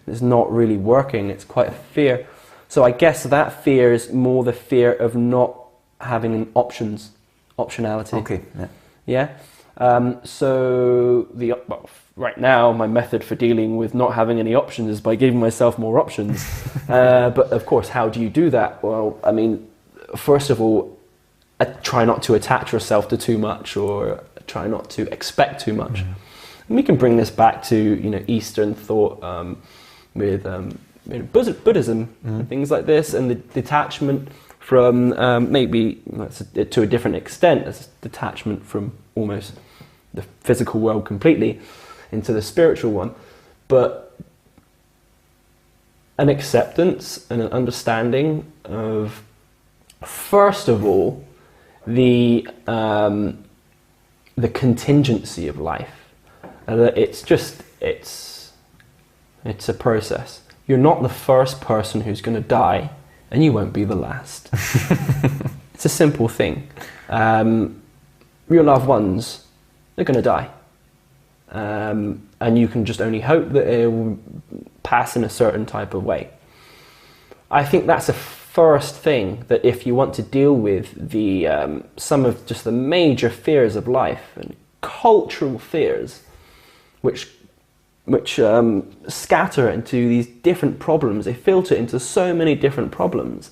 it's not really working, it's quite a fear. So I guess that fear is more the fear of not having optionality. Okay, Yeah? So right now, my method for dealing with not having any options is by giving myself more options. But of course, how do you do that? Well, I mean, first of all, try not to attach yourself to too much, or try not to expect too much. And we can bring this back to Eastern thought with Buddhism and things like this, and the detachment from maybe to a different extent, as detachment from almost the physical world completely into the spiritual one, but an acceptance and an understanding of, first of all, the contingency of life. It's a process. You're not the first person who's going to die, and you won't be the last. It's a simple thing. Your loved ones, they're going to die. And you can just only hope that it will pass in a certain type of way. I think that's a first thing, that if you want to deal with some of just the major fears of life and cultural fears, which scatter into these different problems, they filter into so many different problems.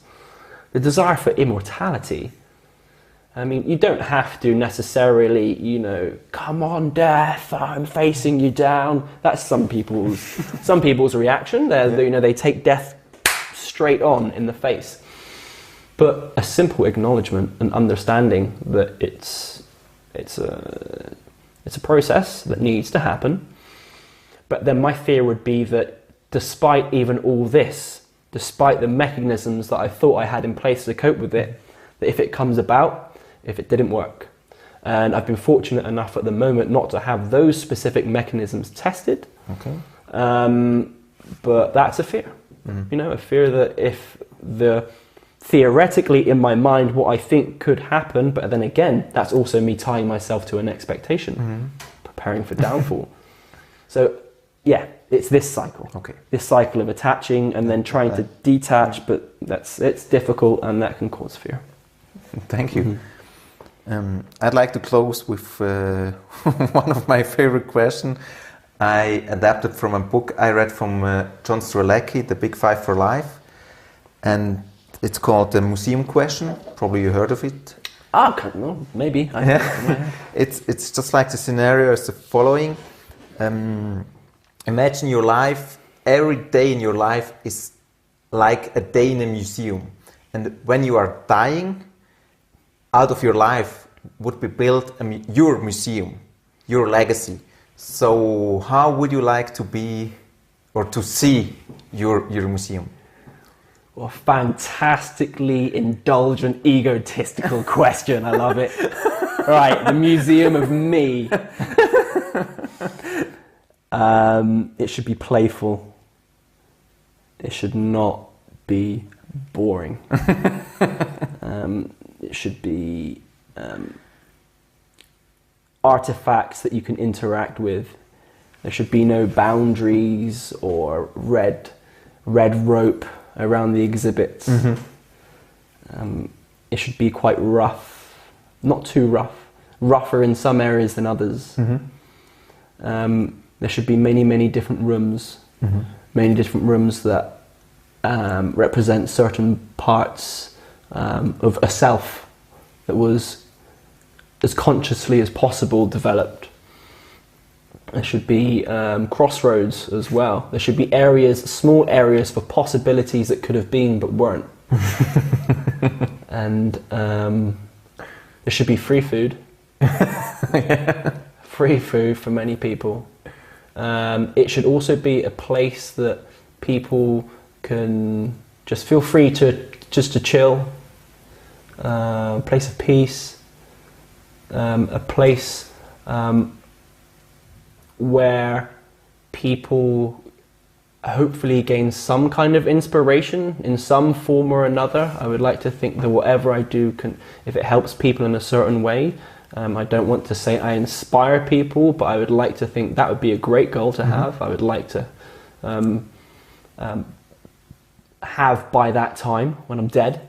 The desire for immortality. I mean, you don't have to necessarily, come on, death, I'm facing you down. That's some people's reaction. They take death straight on in the face. But a simple acknowledgement and understanding that it's a process that needs to happen. But then my fear would be that despite even all this, despite the mechanisms that I thought I had in place to cope with it, that if it comes about, if it didn't work. And I've been fortunate enough at the moment not to have those specific mechanisms tested. Okay. But that's a fear. A fear that if theoretically in my mind what I think could happen, but then again, that's also me tying myself to an expectation, preparing for downfall. So yeah, it's this cycle. Okay. This cycle of attaching and then trying to detach, but it's difficult, and that can cause fear. Thank you. I'd like to close with one of my favorite questions. I adapted from a book I read from John Strzelecki, The Big Five for Life, and it's called the Museum Question. Probably you heard of it. No, maybe. It's just like the scenario is the following. Imagine your life, every day in your life is like a day in a museum. And when you are dying, out of your life would be built your museum, your legacy. So how would you like to be or to see your museum? Well, fantastically indulgent, egotistical question. I love it. Right, the museum of me. It should be playful. it should not be boring. It should be artifacts that you can interact with. There should be no boundaries or red rope around the exhibits. It should be quite rough, not too rough, rougher in some areas than others. There should be many different rooms, many different rooms that represent certain parts of a self that was as consciously as possible developed. There should be crossroads as well. There should be areas, small areas for possibilities that could have been but weren't. And there should be free food. Free food for many people. It should also be a place that people can just feel free to chill. A place of peace. A place where people hopefully gain some kind of inspiration in some form or another. I would like to think that whatever I do if it helps people in a certain way, I don't want to say I inspire people, but I would like to think that would be a great goal to have. I would like to have by that time, when I'm dead,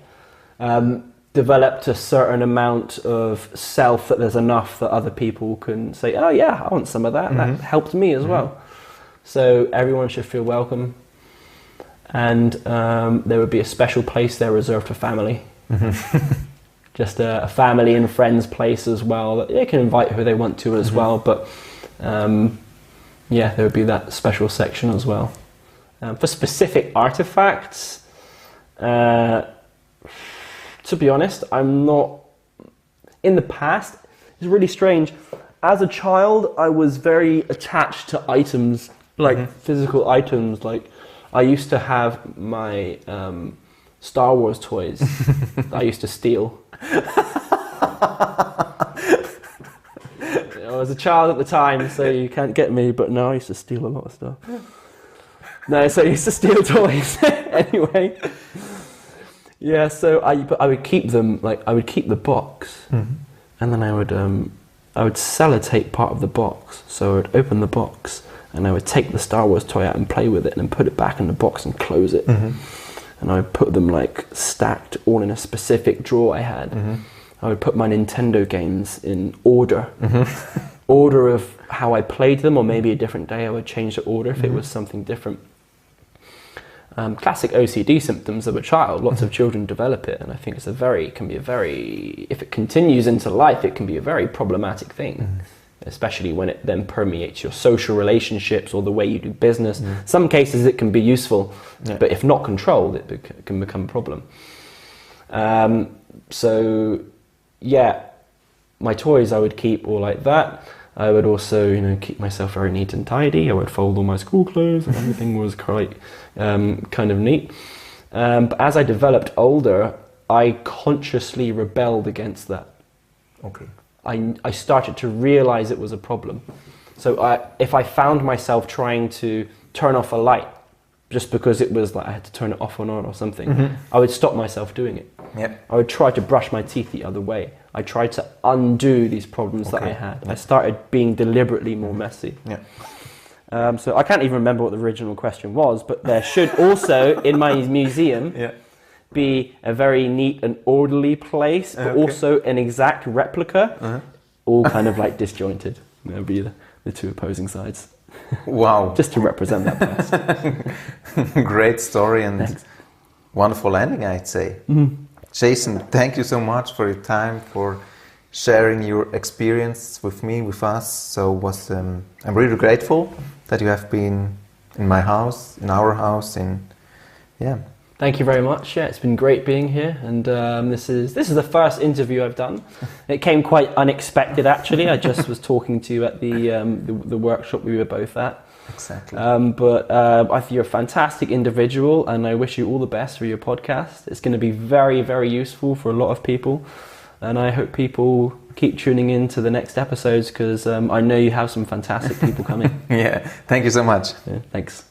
developed a certain amount of self that there's enough that other people can say, oh yeah, I want some of that. That helped me as well. So everyone should feel welcome. And there would be a special place there reserved for family. Just a family and friends place as well. They can invite who they want to as well. But yeah, there would be that special section as well. For specific artifacts, to be honest, I'm not... In the past, it's really strange. As a child, I was very attached to items, like physical items. Like, I used to have my Star Wars toys that I used to steal. I was a child at the time, so you can't get me, but no, I used to steal a lot of stuff. No, so I used to steal toys. Anyway. Yeah, so I would keep them, like, I would keep the box, and then I would sellotape part of the box. So I would open the box, and I would take the Star Wars toy out and play with it, and then put it back in the box and close it. And I would put them, like, stacked all in a specific drawer I had. I would put my Nintendo games in order. Order of how I played them, or maybe a different day I would change the order if it was something different. Classic OCD symptoms of a child. Lots of children develop it, and I think it's if it continues into life, it can be a very problematic thing, especially when it then permeates your social relationships or the way you do business. Some cases it can be useful, but if not controlled, it can become a problem. So yeah, my toys I would keep all like that. I would also, keep myself very neat and tidy. I would fold all my school clothes, and everything was quite kind of neat. But as I developed older, I consciously rebelled against that. Okay. I started to realize it was a problem. So if I found myself trying to turn off a light just because it was like I had to turn it off and on or something, I would stop myself doing it. I would try to brush my teeth the other way. I tried to undo these problems that I had. I started being deliberately more messy. So I can't even remember what the original question was, but there should also, in my museum, be a very neat and orderly place, but also an exact replica, all kind of like disjointed. That would be the two opposing sides. Wow. Just to represent that past. Great story and wonderful ending, I'd say. Jason, thank you so much for your time, for sharing your experience with me, with us. So I'm really grateful that you have been in my house, in our house, Thank you very much. Yeah, it's been great being here, and this is the first interview I've done. It came quite unexpected, actually. I just was talking to you at the workshop we were both at. Exactly. But I think you're a fantastic individual, and I wish you all the best for your podcast. It's going to be very, very useful for a lot of people, and I hope people keep tuning in to the next episodes, because I know you have some fantastic people coming. Yeah, thank you so much. Yeah, thanks.